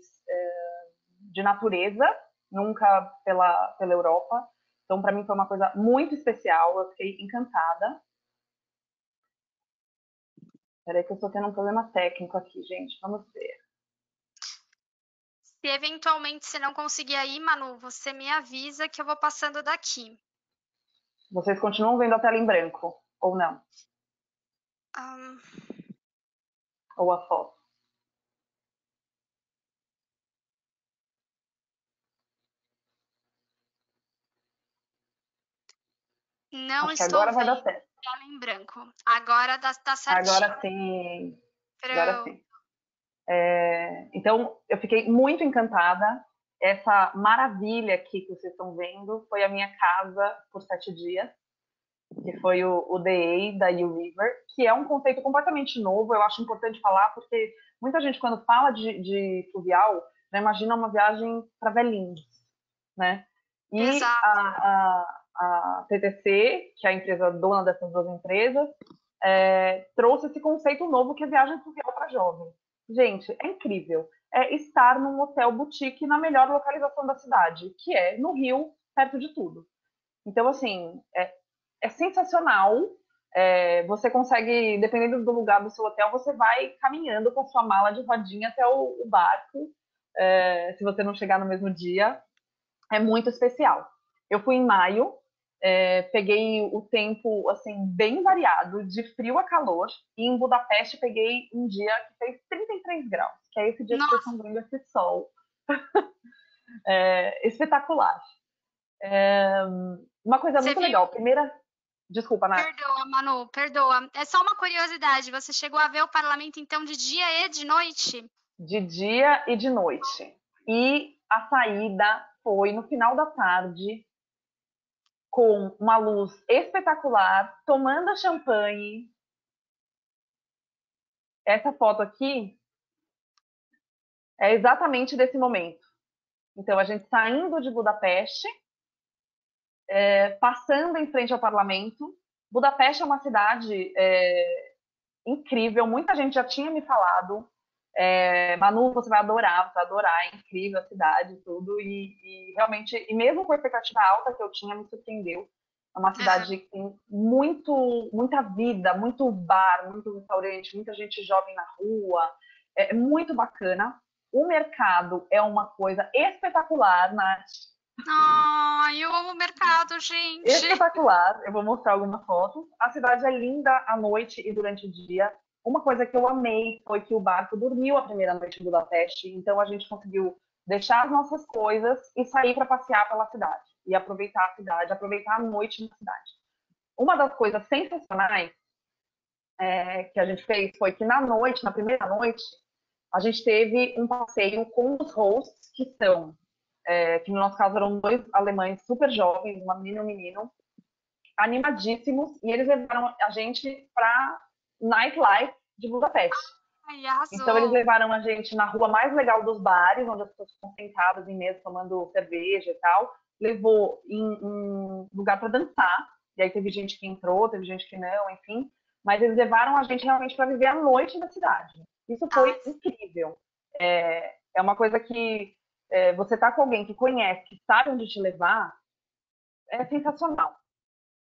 de natureza, nunca pela Europa. Então, para mim, foi uma coisa muito especial. Eu fiquei encantada. Peraí que eu estou tendo um problema técnico aqui, gente. Vamos ver. Se eventualmente você não conseguir aí, Manu, você me avisa que eu vou passando daqui. Vocês continuam vendo a tela em branco, ou não? Ahn, Ou a foto? não Acho que estou agora vai dar vendo certo. tela em branco. Agora tá certinho. Agora sim. Agora Pronto. sim. Então, eu fiquei muito encantada. Essa maravilha aqui que vocês estão vendo foi a minha casa por 7 dias, que foi o DA da U-River, que é um conceito completamente novo. Eu acho importante falar, porque muita gente, quando fala de fluvial, já imagina uma viagem para velhinhos, né? E Exato. a TTC, que é a empresa dona dessas duas empresas, trouxe esse conceito novo que é viagem fluvial para jovens. Gente, é incrível. É estar num hotel boutique na melhor localização da cidade, que é no Rio, perto de tudo. Então, assim, é sensacional. Você consegue, dependendo do lugar do seu hotel, você vai caminhando com a sua mala de rodinha até o barco, se você não chegar no mesmo dia. É muito especial. Eu fui em maio, peguei o tempo assim bem variado, de frio a calor, e em Budapeste peguei um dia que fez 33 graus, que é esse dia que vocês Nossa, estão vendo esse sol espetacular. Uma coisa você muito viu? legal, primeira, desculpa, Nath, Perdoa, Manu, perdoa. É só uma curiosidade. Você chegou a ver o parlamento então de dia e de noite? de dia e de noite. E a saída foi no final da tarde, com uma luz espetacular, tomando champanhe. Essa foto aqui é exatamente desse momento. Então, a gente saindo de Budapeste, passando em frente ao parlamento. Budapeste é uma cidade incrível, muita gente já tinha me falado. Manu, você vai adorar, é incrível a cidade e tudo. E realmente, e mesmo com a expectativa alta que eu tinha, me surpreendeu. É uma cidade que tem muita vida, muito bar, muito restaurante, muita gente jovem na rua. É muito bacana. O mercado é uma coisa espetacular, Nath. Ai, eu amo o mercado, gente. Espetacular. Eu vou mostrar algumas fotos. A cidade é linda à noite e durante o dia. Uma coisa que eu amei foi que o barco dormiu a primeira noite em Budapeste, então a gente conseguiu deixar as nossas coisas e sair para passear pela cidade e aproveitar a cidade, aproveitar a noite na cidade. Uma das coisas sensacionais que a gente fez foi que na noite, na primeira noite, a gente teve um passeio com os hosts, que no nosso caso eram dois alemães super jovens, uma menina e um menino, animadíssimos, e eles levaram a gente para nightlife de Budapeste. Ai, Então eles arrasou. levaram a gente na rua mais legal dos bares, onde as pessoas ficam sentadas em mesa tomando cerveja e tal. Levou em um lugar para dançar. E aí teve gente que entrou, teve gente que não, enfim. Mas eles levaram a gente realmente para viver a noite da cidade. Isso Ai, foi incrível. É uma coisa que você tá com alguém que conhece, que sabe onde te levar, é sensacional.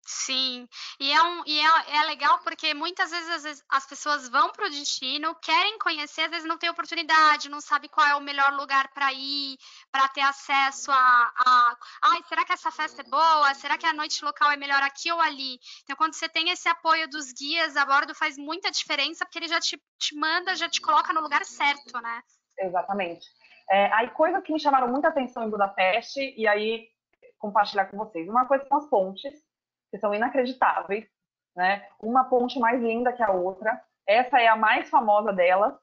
sim, e é legal porque muitas vezes, às vezes as pessoas vão para o destino, querem conhecer, às vezes não tem oportunidade, não sabe qual é o melhor lugar para ir, para ter acesso ai, será que essa festa é boa? Será que a noite local é melhor aqui ou ali? Então, quando você tem esse apoio dos guias a bordo, faz muita diferença, porque ele já te manda, já te coloca no lugar certo, né? Exatamente. Aí coisas que me chamaram muita atenção em Budapeste, e aí compartilhar com vocês. Uma coisa são as pontes, que são inacreditáveis, né? Uma ponte mais linda que a outra. Essa é a mais famosa delas.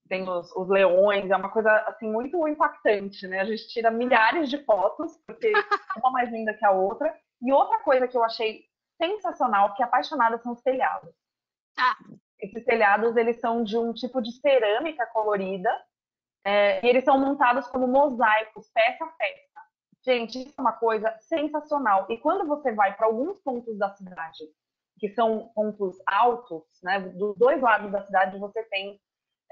Tem os leões, é uma coisa assim muito impactante, né? A gente tira milhares de fotos, porque uma mais linda que a outra. E outra coisa que eu achei sensacional, que apaixonada, são os telhados. Ah, Esses telhados, eles são de um tipo de cerâmica colorida, e eles são montados como mosaicos, peça a peça. Gente, isso é uma coisa sensacional. E quando você vai para alguns pontos da cidade, que são pontos altos, né, dos dois lados da cidade você tem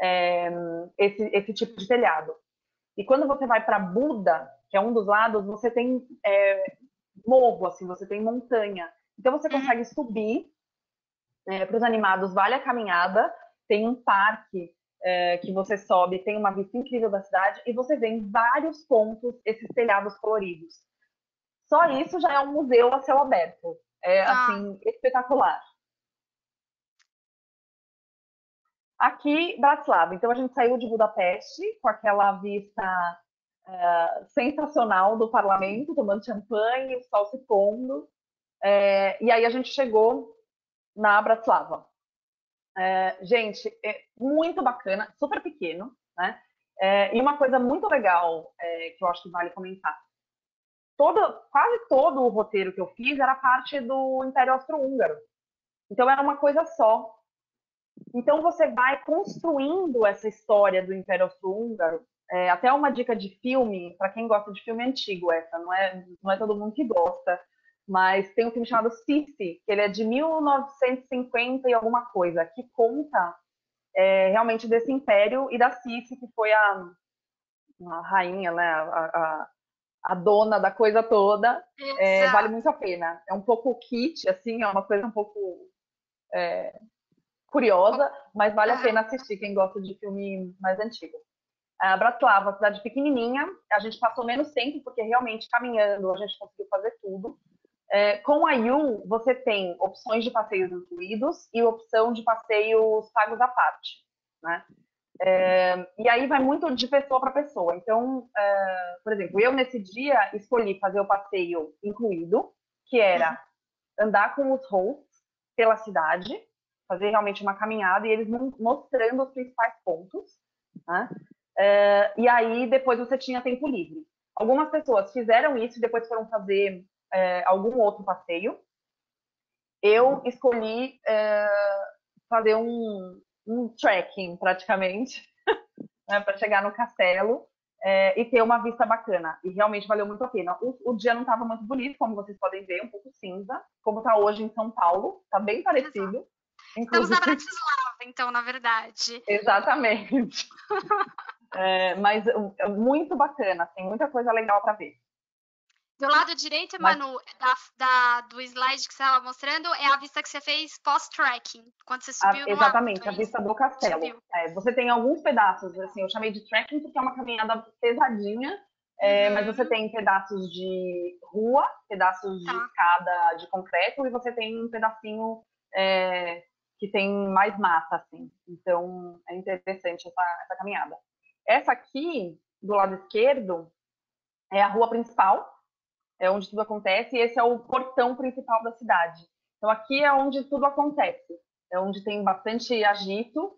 é, esse tipo de telhado. E quando você vai para Buda, que é um dos lados, você tem morro, assim, você tem montanha. Então você uhum. consegue subir. Para os animados, vale a caminhada. Tem um parque que você sobe, tem uma vista incrível da cidade e você vê em vários pontos esses telhados coloridos. Só isso já é um museu a céu aberto. É, Ah, assim, espetacular. Aqui, Bratislava. Então, a gente saiu de Budapeste com aquela vista sensacional do parlamento, tomando champanhe, o sol se pondo. E aí a gente chegou na Bratislava. Gente, é muito bacana, super pequeno, né? E uma coisa muito legal que eu acho que vale comentar. Quase todo o roteiro que eu fiz era parte do Império Austro-Húngaro. Então era uma coisa só. Então você vai construindo essa história do Império Austro-Húngaro. Até uma dica de filme, para quem gosta de filme antigo, essa, não é todo mundo que gosta, mas tem um filme chamado Sissi, que ele é de 1950 e alguma coisa, que conta realmente desse império e da Sissi, que foi a rainha, né, a dona da coisa toda. Vale exato. muito a pena. É um pouco kit, assim, é uma coisa um pouco curiosa, mas vale a pena assistir quem gosta de filme mais antigo. A Bratislava, cidade pequenininha, a gente passou menos tempo, porque realmente caminhando a gente conseguiu fazer tudo. Com a Yu, você tem opções de passeios incluídos e opção de passeios pagos à parte, né? E aí vai muito de pessoa para pessoa. Então, por exemplo, eu nesse dia escolhi fazer o passeio incluído, que era andar com os hosts pela cidade, fazer realmente uma caminhada e eles mostrando os principais pontos, né? E aí depois você tinha tempo livre. Algumas pessoas fizeram isso e depois foram fazer algum outro passeio. Eu escolhi fazer um trekking praticamente, né, para chegar no castelo. e ter uma vista bacana. E realmente valeu muito a pena. O dia não estava muito bonito, como vocês podem ver, um pouco cinza, como está hoje em São Paulo, está bem parecido. Estamos na Inclusive, Bratislava, então, na verdade. exatamente. Mas muito bacana, assim, muita coisa legal para ver. Do lado direito, Mas, Manu, do slide que você estava mostrando, é a vista que você fez pós-trekking, quando você subiu no alto. exatamente, a vista do castelo. Você tem alguns pedaços, assim, eu chamei de trekking porque é uma caminhada pesadinha, mas você tem pedaços de rua, pedaços de escada de concreto, e você tem um pedacinho que tem mais mata, assim. Então, é interessante essa caminhada. Essa aqui, do lado esquerdo, é a rua principal, é onde tudo acontece, e esse é o portão principal da cidade. Então, aqui é onde tudo acontece, é onde tem bastante agito,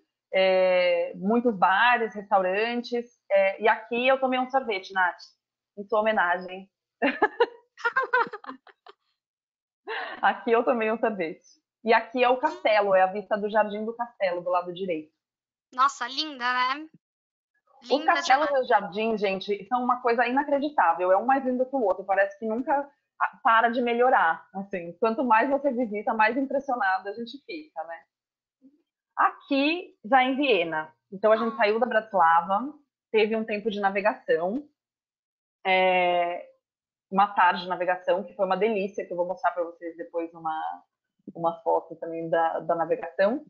muitos bares, restaurantes, e aqui eu tomei um sorvete, Nath, em sua homenagem. Aqui eu tomei um sorvete. E aqui é o castelo, é a vista do Jardim do Castelo, do lado direito. Nossa, linda, né? Os Linda castelos demais. e os jardins, gente, são uma coisa inacreditável. É um mais lindo que o outro. Parece que nunca para de melhorar. Assim, quanto mais você visita, mais impressionada a gente fica, né? Aqui, já em Viena. Então, a gente saiu da Bratislava, teve um tempo de navegação, uma tarde de navegação, que foi uma delícia, que eu vou mostrar para vocês depois uma foto também da navegação.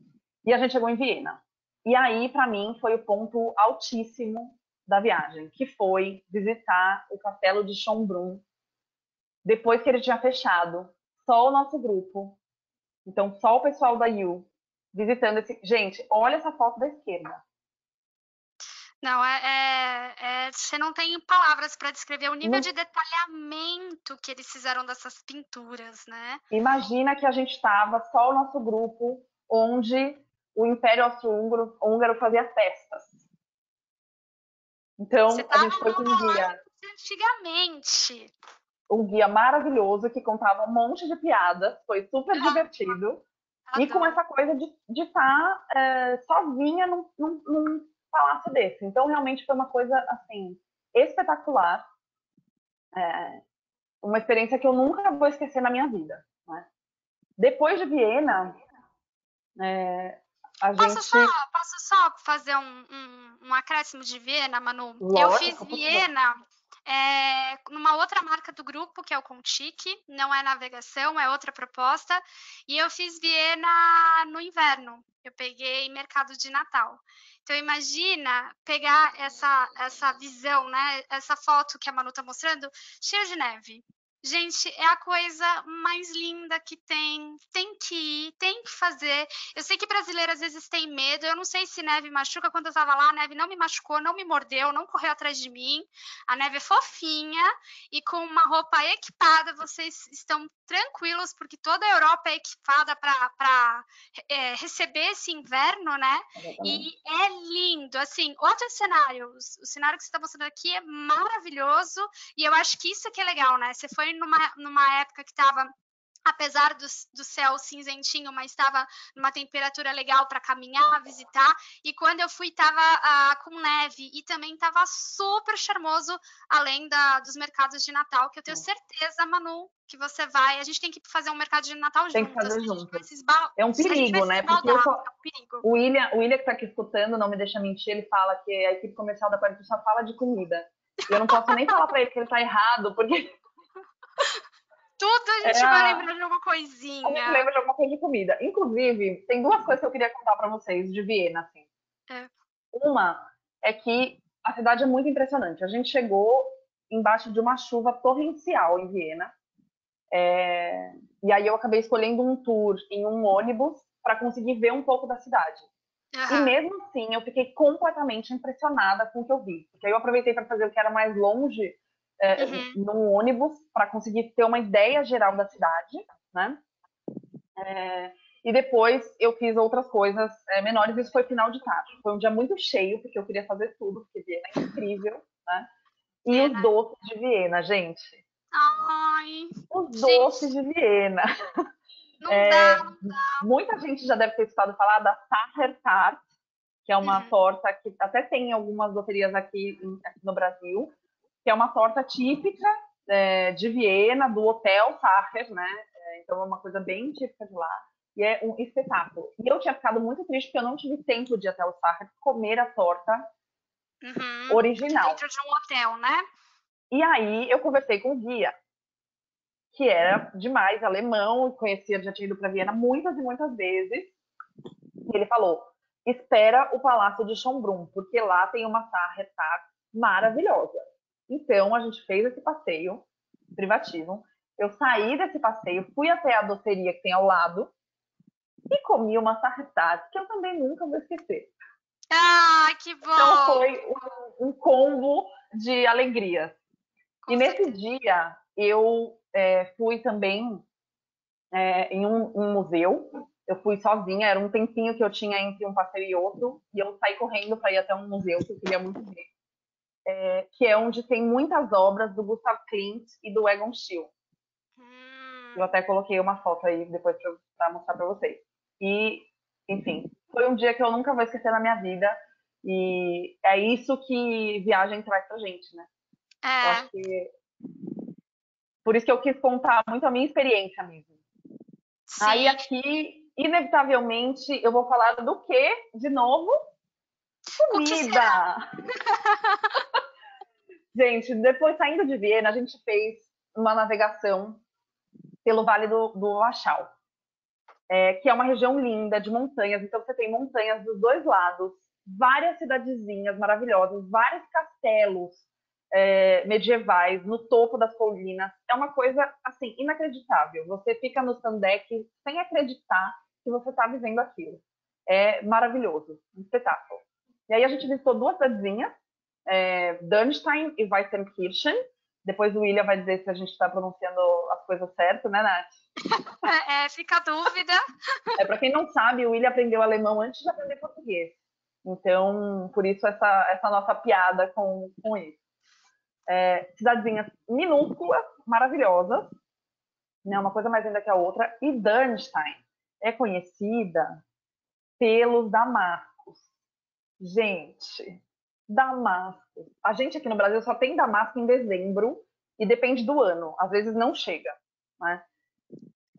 E a gente chegou em Viena. E aí, para mim, foi o ponto altíssimo da viagem, que foi visitar o castelo de Schönbrunn, depois que ele tinha fechado, só o nosso grupo, então só o pessoal da IU, visitando esse... Gente, olha essa foto da esquerda. Não, você não tem palavras para descrever o nível Não... de detalhamento que eles fizeram dessas pinturas, né? Imagina que a gente estava só o nosso grupo, onde o Império Austro-Húngaro fazia festas. Você Então, a estava gente foi com um guia. antigamente. Um guia maravilhoso que contava um monte de piadas, foi super divertido. E com Adoro. essa coisa de estar sozinha num palácio desse. Então, realmente foi uma coisa, assim, espetacular. Uma experiência que eu nunca vou esquecer na minha vida. Né? Depois de Viena, a gente... Posso só fazer um acréscimo de Viena, Manu? Eu fiz Lógico, por favor. Viena numa outra marca do grupo, que é o Contique, não é navegação, é outra proposta, e eu fiz Viena no inverno, eu peguei mercado de Natal. Então imagina pegar essa visão, né? Essa foto que a Manu tá mostrando, cheia de neve. Gente, é a coisa mais linda que tem. Tem que ir, tem que fazer. Eu sei que brasileiro às vezes tem medo. Eu não sei se neve machuca. Quando eu tava lá, a neve não me machucou, não me mordeu, não correu atrás de mim. A neve é fofinha e com uma roupa equipada, vocês estão tranquilos, porque toda a Europa é equipada para receber esse inverno, né? Exatamente. E é lindo. Assim, outro cenário, o cenário que você está mostrando aqui é maravilhoso. E eu acho que isso que é legal, né? Você foi numa época que estava, apesar do céu cinzentinho, mas estava numa temperatura legal para caminhar, visitar. E quando eu fui, estava com neve e também estava super charmoso, além dos mercados de Natal, que eu tenho certeza, Manu, que você vai. A gente tem que fazer um mercado de Natal Tem que juntas. fazer junto. É um A gente vai perigo, se né? Porque esbaldar, é um perigo. o William que está aqui escutando, não me deixa mentir, ele fala que a equipe comercial da Quality só fala de comida. E eu não posso nem falar para ele que ele está errado, porque Tudo a gente vai lembrar de alguma a gente coisinha. lembra de alguma coisa de comida. Inclusive, tem duas coisas que eu queria contar para vocês de Viena. Assim. É. Uma é que a cidade é muito impressionante. A gente chegou embaixo de uma chuva torrencial em Viena. E aí eu acabei escolhendo um tour em um ônibus para conseguir ver um pouco da cidade. E Uhum. mesmo assim, eu fiquei completamente impressionada com o que eu vi. Porque aí eu aproveitei para fazer o que era mais longe no ônibus, para conseguir ter uma ideia geral da cidade, né? E depois eu fiz outras coisas menores. Isso foi final de tarde. Foi um dia muito cheio, porque eu queria fazer tudo, porque Viena é incrível, né? E os Viena. doces de Viena, gente. Ai, Os doces gente, de Viena. não dá. Muita gente já deve ter escutado falar da Sacher Tart, que é uma torta que até tem algumas doçerias aqui no Brasil, que é uma torta típica de Viena, do Hotel Sacher, né? Então é uma coisa bem típica de lá. E é um espetáculo. E eu tinha ficado muito triste porque eu não tive tempo de ir até o Sacher comer a torta original. Dentro de um hotel, né? E aí eu conversei com o guia, que era demais, alemão, conhecia, já tinha ido para Viena muitas e muitas vezes. E ele falou: espera o Palácio de Schönbrunn, porque lá tem uma Sacher maravilhosa. Então a gente fez esse passeio privativo. Eu saí desse passeio, fui até a doceria que tem ao lado e comi uma Sacher que eu também nunca vou esquecer. Ah, que bom! Então foi um combo de alegrias. Com e certeza. nesse dia eu fui também em um museu. Eu fui sozinha, era um tempinho que eu tinha entre um passeio e outro, e eu saí correndo para ir até um museu que eu queria muito ver, que é onde tem muitas obras do Gustav Klimt e do Egon Schiele. Eu até coloquei uma foto aí depois para mostrar para vocês. E, enfim, foi um dia que eu nunca vou esquecer na minha vida, e é isso que viagem traz pra gente, né? Eu acho que por isso que eu quis contar muito a minha experiência mesmo. Sim. Aí aqui, inevitavelmente, eu vou falar do quê? De novo? Comida! Gente, depois saindo de Viena, a gente fez uma navegação pelo Vale do Wachau, que é uma região linda de montanhas. Então você tem montanhas dos dois lados, várias cidadezinhas maravilhosas, vários castelos medievais no topo das colinas. É uma coisa assim inacreditável. Você fica no Sandec sem acreditar que você está vivendo aquilo. É maravilhoso, um espetáculo. E aí a gente visitou duas cidadezinhas, Dürnstein e Weissenkirchen. Depois o William vai dizer se a gente está pronunciando as coisas certas, né, Nath? Fica a dúvida. Para quem não sabe, o William aprendeu alemão antes de aprender português. Então, por isso essa nossa piada com isso. Cidadezinhas minúsculas, maravilhosas, né? Uma coisa mais linda que a outra. E Dürnstein é conhecida pelos damascos. Gente, damasco. A gente aqui no Brasil só tem damasco em dezembro e depende do ano. Às vezes não chega, né?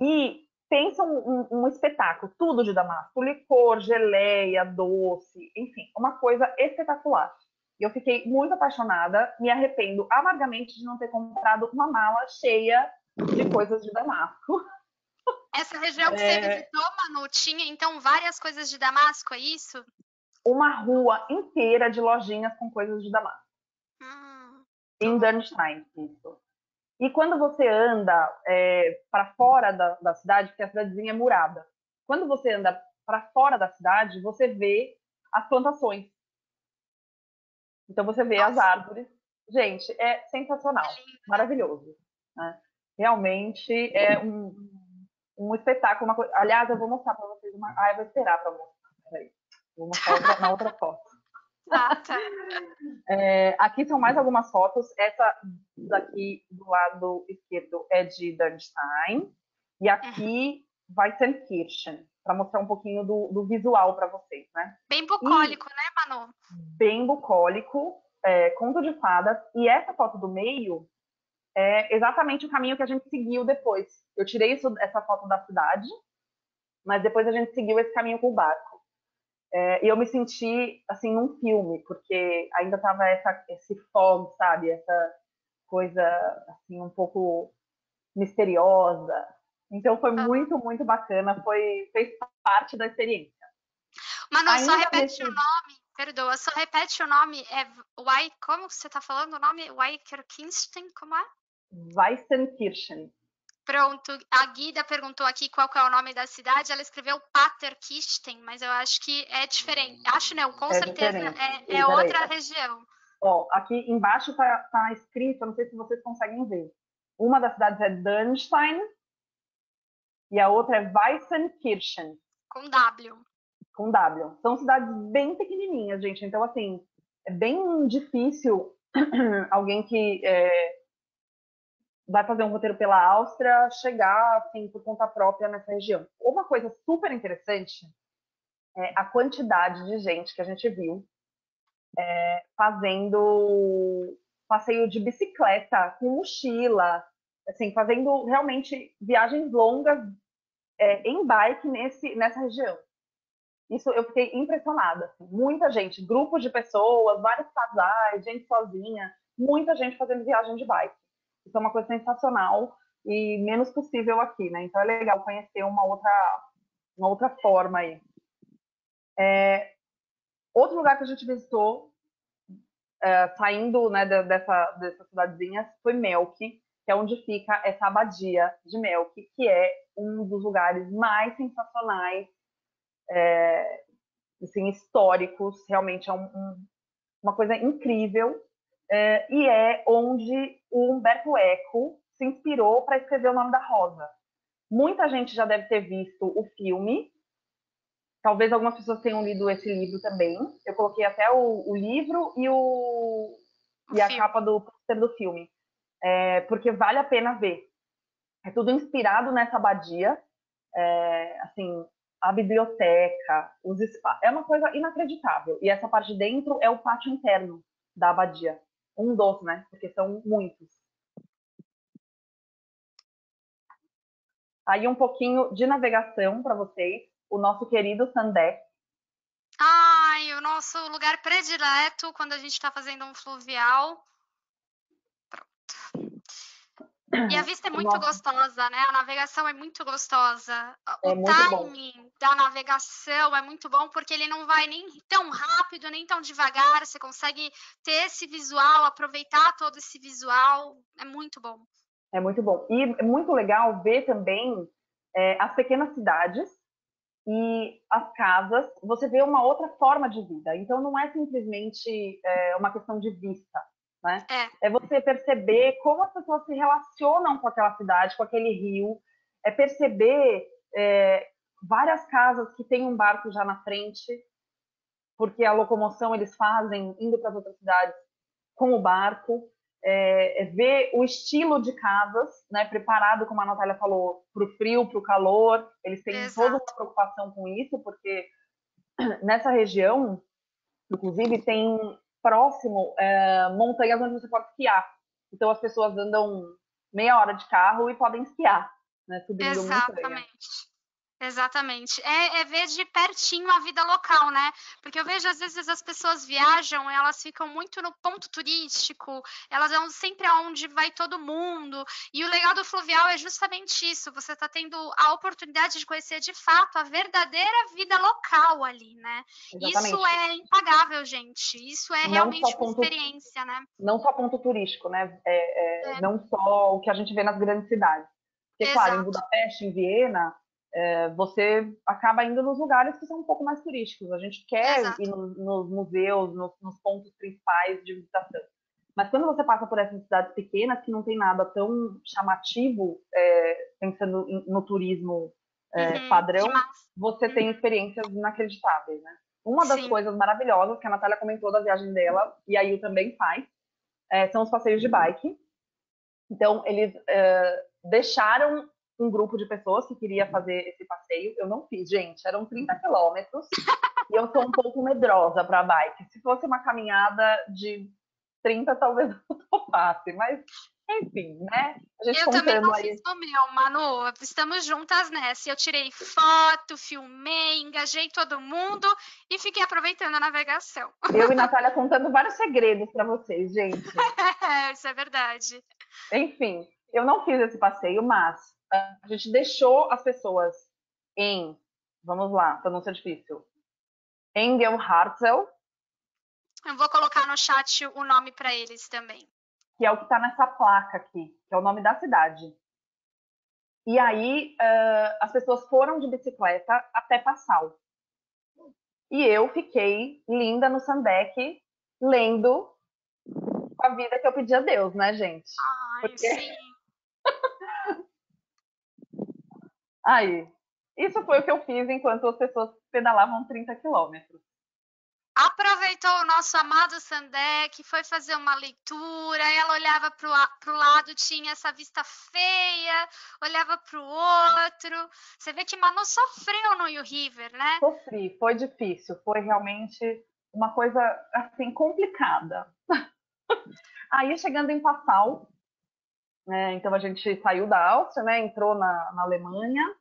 E pensa um espetáculo, tudo de damasco, licor, geleia, doce, enfim, uma coisa espetacular. E eu fiquei muito apaixonada, me arrependo amargamente de não ter comprado uma mala cheia de coisas de damasco. Essa região que você visitou, Manu, tinha então várias coisas de damasco, é isso? Uma rua inteira de lojinhas com coisas de damasco. Em Dürnstein, isso. E quando você anda para fora da cidade, porque a cidadezinha é murada, quando você anda para fora da cidade, você vê as plantações. Então você vê as árvores. Gente, é sensacional, maravilhoso. Né? Realmente é um espetáculo. Uma coisa... Aliás, eu vou mostrar para vocês uma. Eu vou esperar para mostrar. Peraí. Vou mostrar na outra foto. Tá. Aqui são mais algumas fotos. Essa daqui do lado esquerdo é de Dürnstein. E aqui Weissenkirchen, para mostrar um pouquinho do visual para vocês, né? Bem bucólico, né, Manu? Bem bucólico, conto de fadas. E essa foto do meio é exatamente o caminho que a gente seguiu depois. Eu tirei essa foto da cidade, mas depois a gente seguiu esse caminho com o barco. E eu me senti, assim, num filme, porque ainda tava esse fog, sabe? Essa coisa, assim, um pouco misteriosa. Então foi muito, muito bacana, fez parte da experiência. Manu, só repete o nome, perdoa, só repete o nome, como você tá falando o nome? Weissenkirchen, como é? Weissenkirchen. Pronto, a Guida perguntou aqui qual que é o nome da cidade, ela escreveu Paterkirchen, mas eu acho que é diferente. Acho não, com certeza é outra região. Ó, aqui embaixo tá escrito, não sei se vocês conseguem ver. Uma das cidades é Dürnstein e a outra é Weissenkirchen. Com W. Com W. São cidades bem pequenininhas, gente. Então, assim, é bem difícil alguém que vai fazer um roteiro pela Áustria chegar, assim, por conta própria nessa região. Uma coisa super interessante a quantidade de gente que a gente viu fazendo passeio de bicicleta, com mochila, assim, fazendo realmente viagens longas em bike nessa região. Isso eu fiquei impressionada. Assim. Muita gente, grupos de pessoas, vários casais, gente sozinha, muita gente fazendo viagem de bike. Isso é uma coisa sensacional e menos possível aqui, né? Então é legal conhecer uma outra forma aí. Outro lugar que a gente visitou, saindo né, dessa cidadezinha, foi Melk, que é onde fica essa abadia de Melk, que é um dos lugares mais sensacionais, assim, históricos, realmente é uma coisa incrível, e é onde o Humberto Eco se inspirou para escrever O Nome da Rosa. Muita gente já deve ter visto o filme, talvez algumas pessoas tenham lido esse livro também. Eu coloquei até o livro e a capa do pôster do filme, porque vale a pena ver. É tudo inspirado nessa abadia, assim, a biblioteca, os espaços. É uma coisa inacreditável. E essa parte de dentro é o pátio interno da abadia. Um dos, né? Porque são muitos. Aí um pouquinho de navegação para vocês. O nosso querido Sandé. Ai, o nosso lugar predileto quando a gente está fazendo um fluvial. E a vista é O muito nosso gostosa, né? A navegação é muito gostosa. O é muito bom. timing da navegação é muito bom porque ele não vai nem tão rápido, nem tão devagar. Você consegue ter esse visual, aproveitar todo esse visual. É muito bom. É muito bom. E é muito legal ver também as pequenas cidades e as casas. Você vê uma outra forma de vida. Então, não é simplesmente uma questão de vista, né? É, É você perceber como as pessoas se relacionam com aquela cidade, com aquele rio. É perceber várias casas que tem um barco já na frente, porque a locomoção eles fazem indo para as outras cidades com o barco, ver o estilo de casas, né, preparado, como a Natália falou, para o frio, para o calor. Eles têm toda uma exato. preocupação com isso, porque nessa região, inclusive, tem próximo montanhas onde você pode esquiar. Então as pessoas andam meia hora de carro e podem esquiar, né, subindo montanha. Exatamente. Exatamente. É ver de pertinho a vida local, né? Porque eu vejo, às vezes, as pessoas viajam, elas ficam muito no ponto turístico, elas vão sempre aonde vai todo mundo. E o legal do fluvial é justamente isso: você está tendo a oportunidade de conhecer de fato a verdadeira vida local ali, né? Isso Exatamente. é impagável, gente. Isso é Não só realmente uma ponto, experiência, né? não só ponto turístico, né? É, Não só o que a gente vê nas grandes cidades. Porque, claro, em exato, Budapeste, em Viena, você acaba indo nos lugares que são um pouco mais turísticos. A gente quer ir exato. nos museus, nos pontos principais de visitação. Mas quando você passa por essas cidades pequenas, que não tem nada tão chamativo, pensando no turismo Uhum, padrão, demais. você tem Uhum, experiências inacreditáveis, né? Uma das sim. coisas maravilhosas que a Natália comentou da viagem dela, e a Il também faz, são os passeios de bike. Então, eles deixaram um grupo de pessoas que queria fazer esse passeio. Eu não fiz, gente, eram 30 quilômetros. E eu sou um pouco medrosa para bike. Se fosse uma caminhada de 30, talvez eu topasse. Mas, enfim, né? A gente Eu também contando não fiz aí. o meu, Manu. Estamos juntas nessa. Eu tirei foto, filmei, engajei todo mundo e fiquei aproveitando a navegação. Eu e Natália contando vários segredos para vocês, gente. Isso é verdade. Enfim, eu não fiz esse passeio, mas a gente deixou as pessoas em, vamos lá, para não ser difícil, Engelhartsel, Eu vou colocar no chat o nome para eles também. que é o que está nessa placa aqui, que é o nome da cidade. E aí as pessoas foram de bicicleta até Passau. E eu fiquei linda no Sandec, lendo a vida que eu pedi a Deus, né, gente? Ai, Porque sim. aí, isso foi o que eu fiz enquanto as pessoas pedalavam 30 quilômetros. aproveitou o nosso amado Sandec, foi fazer uma leitura, ela olhava para o lado, tinha essa vista feia, olhava para o outro. Você vê que Manu sofreu no Rio River, né? Sofri, foi difícil, foi realmente uma coisa assim complicada. Aí chegando em Passau, então a gente saiu da Áustria, né, entrou na Alemanha.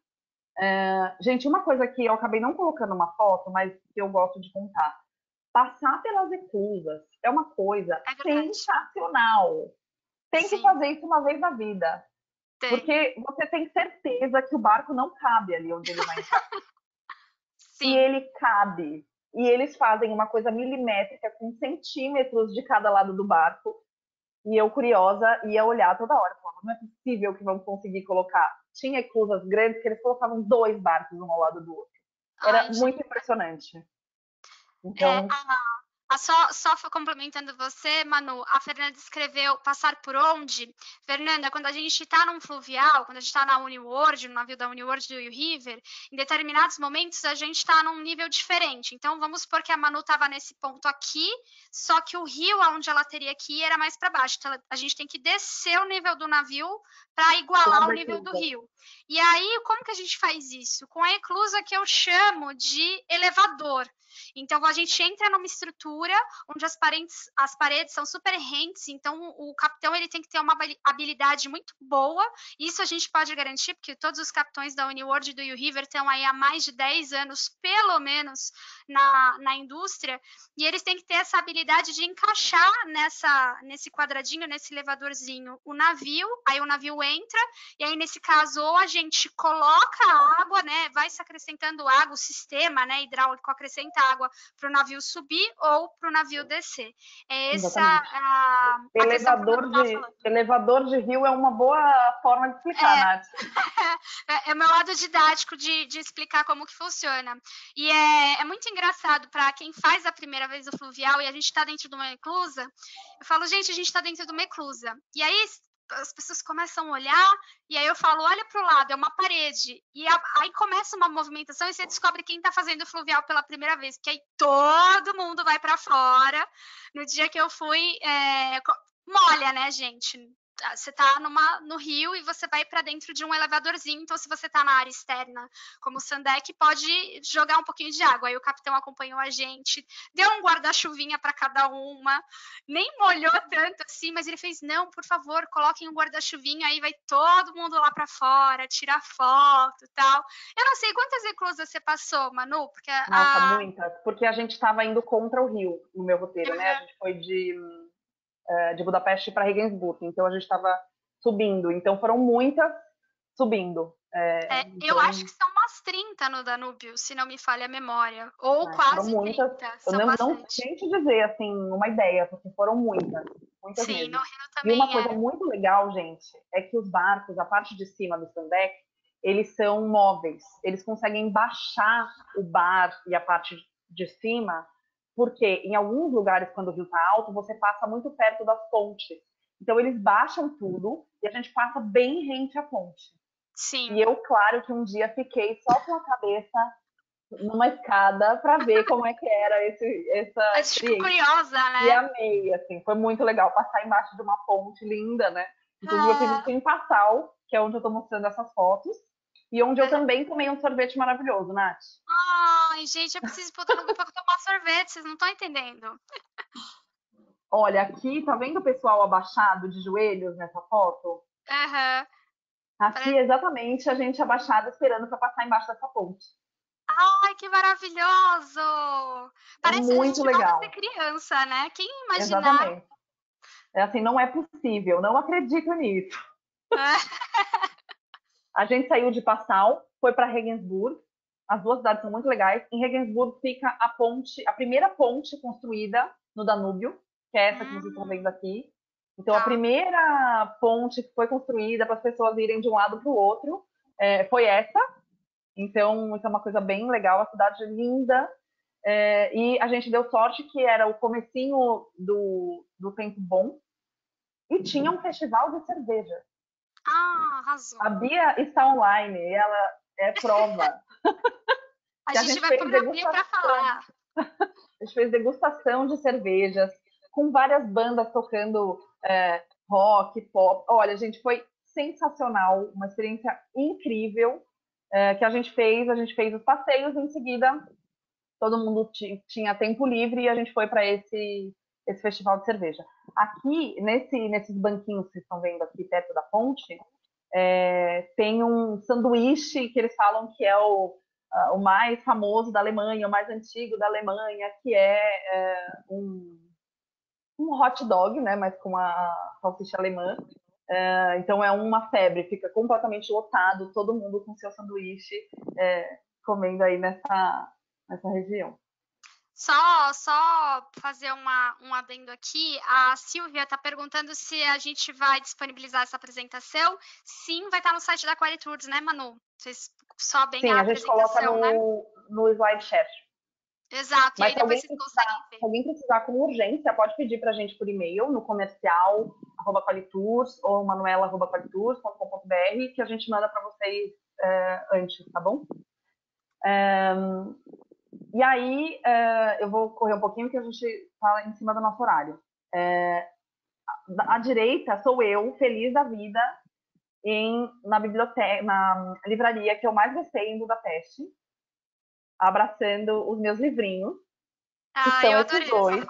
Gente, uma coisa que eu acabei não colocando uma foto, mas que eu gosto de contar. Passar pelas eclusas é uma coisa É verdade. sensacional. Tem que Sim, fazer isso uma vez na vida, tem. porque você tem certeza que o barco não cabe ali onde ele vai entrar. E Sim. ele cabe. E eles fazem uma coisa milimétrica com centímetros de cada lado do barco. E eu, curiosa, ia olhar toda hora. Falava, não é possível que vão conseguir colocar. Tinha eclusas grandes que eles colocavam 2 barcos um ao lado do outro. Era Ai, gente. muito impressionante. É, Então, só complementando você, Manu, a Fernanda escreveu passar por onde? Fernanda, quando a gente está num fluvial, quando a gente está na Uniworld, no navio da Uniworld do Rio River, em determinados momentos a gente está num nível diferente. Então, vamos supor que a Manu estava nesse ponto aqui, só que o rio aonde ela teria que ir era mais para baixo. Então, a gente tem que descer o nível do navio para igualar o nível do rio. E aí, como que a gente faz isso? Com a eclusa que eu chamo de elevador. Então, a gente entra numa estrutura onde as paredes são super rentes, então o capitão ele tem que ter uma habilidade muito boa. Isso a gente pode garantir, porque todos os capitães da Uniworld e do U-River estão aí há mais de 10 anos, pelo menos, na indústria, e eles têm que ter essa habilidade de encaixar nesse quadradinho, nesse elevadorzinho, o navio, aí o navio entra, e aí nesse caso, ou a gente coloca a água, né, vai se acrescentando água, o sistema, né, hidráulico acrescenta água para o navio subir ou para o navavio descer. É essa exatamente. a questão que o Manu estava falando. Elevador de rio é uma boa forma de explicar, É, Nath. é o meu lado didático de explicar como que funciona. E é muito engraçado para quem faz a primeira vez o fluvial e a gente está dentro de uma eclusa. Eu falo, gente, a gente está dentro de uma eclusa. E aí as pessoas começam a olhar, e aí eu falo, olha para o lado, é uma parede. E aí começa uma movimentação e você descobre quem está fazendo o fluvial pela primeira vez, que aí todo mundo vai para fora. No dia que eu fui, molha, né, gente? Você tá no rio e você vai para dentro de um elevadorzinho, então se você tá na área externa, como o Sandec, pode jogar um pouquinho de água. Aí o capitão acompanhou a gente, deu um guarda-chuvinha para cada uma, nem molhou tanto assim, mas ele fez, não, por favor, coloquem um guarda-chuvinha, aí vai todo mundo lá para fora, tirar foto e tal. Eu não sei quantas eclusas você passou, Manu, porque Nossa, muitas. Porque a gente estava indo contra o rio no meu roteiro, né? A Uhum. gente foi de Budapeste para Regensburg, então a gente estava subindo. Então foram muitas subindo. Eu acho Então, que são umas 30 no Danúbio, se não me falha a memória. Ou foram quase muitas. 30, Eu são não bastante. sei te dizer assim uma ideia, porque foram muitas, muitas Sim, no mesmo. Rio E uma também coisa é. muito legal, gente, é que os barcos, a parte de cima do stand-deck, eles são móveis. Eles conseguem baixar o bar e a parte de cima, porque em alguns lugares, quando o rio está alto, você passa muito perto das pontes. Então, eles baixam tudo e a gente passa bem rente à ponte. E Sim. eu, claro, que um dia fiquei só com a cabeça numa escada para ver como é que era essa A gente fica experiência. curiosa, E né? amei, assim, foi muito legal passar embaixo de uma ponte linda, né? Inclusive eu fiz Ah, isso em Passau, que é onde eu estou mostrando essas fotos, e onde eu também tomei um sorvete maravilhoso, Nath. ai, gente, eu preciso ir pro Danúbio para tomar sorvete, vocês não estão entendendo. Olha, aqui, tá vendo o pessoal abaixado de joelhos nessa foto? Aham. Aqui, Pare- exatamente, a gente abaixada esperando para passar embaixo dessa ponte. Ai, que maravilhoso! É Parece a muito gente volta a ser legal, criança, né? Quem ia imaginar? exatamente. É assim, não é possível, não acredito nisso. A gente saiu de Passau, foi para Regensburg. As duas cidades são muito legais. Em Regensburg fica a ponte, a primeira ponte construída no Danúbio, que é essa que vocês estão vendo aqui. Então, a Tá. primeira ponte que foi construída para as pessoas irem de um lado para o outro foi essa. Então, isso é uma coisa bem legal. A cidade é linda. E a gente deu sorte que era o comecinho do tempo bom. E tinha um festival de cerveja. Ah, A arrasou. Bia está online e ela é prova A que a gente gente vai pôr fez a Bia para degustação. falar. a gente fez degustação de cervejas, com várias bandas tocando rock, pop. Olha, gente, foi sensacional, uma experiência incrível que a gente fez os passeios em seguida, todo mundo tinha tempo livre e a gente foi para esse festival de cerveja. Aqui, nesses banquinhos que vocês estão vendo aqui perto da ponte, tem um sanduíche que eles falam que é o mais famoso da Alemanha, o mais antigo da Alemanha, que é um hot dog, né, mas com a salsicha alemã. Então é uma febre, fica completamente lotado, todo mundo com seu sanduíche comendo aí nessa região. Só fazer um adendo aqui. A Silvia está perguntando se a gente vai disponibilizar essa apresentação. Sim, vai estar no site da Qualitours, né, Manu? Vocês sobem Sim, a gente apresentação, coloca né? no slide share. Exato, Mas e aí depois vocês conseguem ver. se alguém precisar com urgência, pode pedir para a gente por e-mail, no comercial, @qualitours, ou manuela@qualitours.com.br, que a gente manda para vocês antes, tá bom? E aí, eu vou correr um pouquinho, porque a gente está em cima do nosso horário. À direita sou eu, feliz da vida, na biblioteca, na livraria que eu mais gostei em Budapeste, abraçando os meus livrinhos, que são Eu esses adorei essa dois.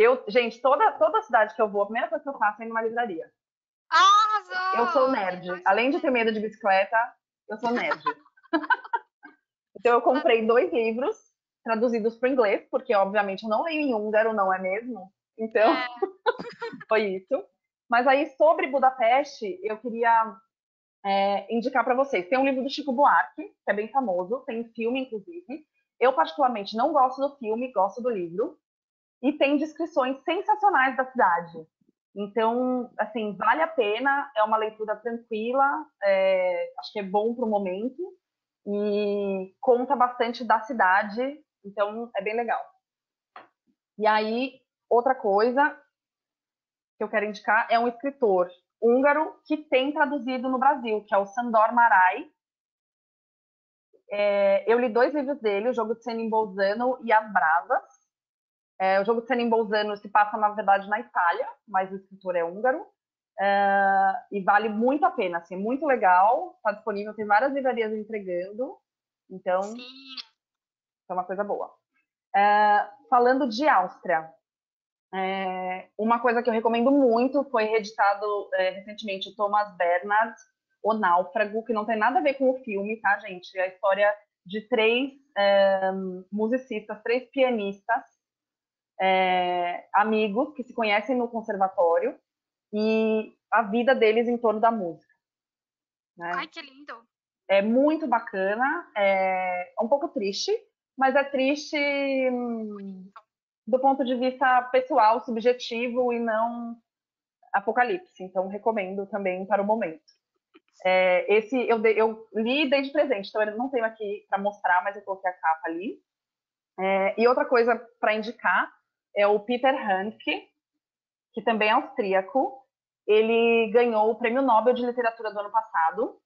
foto. Gente, toda cidade que eu vou, a primeira coisa que eu faço é ir numa livraria. Eu sou Arrasou! nerd. Além de ter medo de bicicleta, eu sou nerd. Então eu comprei 2 livros traduzidos para o inglês, porque obviamente eu não leio em húngaro, não é mesmo? Então, foi isso. Mas aí, sobre Budapeste, eu queria indicar para vocês. Tem um livro do Chico Buarque, que é bem famoso, tem filme, inclusive. Eu, particularmente, não gosto do filme, gosto do livro. E tem descrições sensacionais da cidade. Então, assim, vale a pena, é uma leitura tranquila, acho que é bom para o momento, e conta bastante da cidade, então é bem legal. E aí, outra coisa que eu quero indicar é um escritor húngaro que tem traduzido no Brasil, que é o Sándor Márai. Eu li 2 livros dele, O Jogo de Cena em Bolzano e As Bravas. O Jogo de Cena em Bolzano se passa, na verdade, na Itália, mas o escritor é húngaro. E vale muito a pena, assim, muito legal, está disponível, tem várias livrarias entregando, então Sim. é uma coisa boa. Falando de Áustria, uma coisa que eu recomendo muito, foi reeditado recentemente o Thomas Bernhard, O Náufrago, que não tem nada a ver com o filme, tá, gente? É a história de 3 musicistas, 3 pianistas, amigos que se conhecem no conservatório e a vida deles em torno da música. Né? Ai, que lindo. É muito bacana, é um pouco triste, mas é triste do ponto de vista pessoal, subjetivo e não apocalipse. Então, recomendo também para o momento. Esse eu li desde presente, então eu não tenho aqui para mostrar, mas eu coloquei a capa ali. E outra coisa para indicar é o Peter Handke, que também é austríaco. Ele ganhou o Prêmio Nobel de Literatura do ano passado.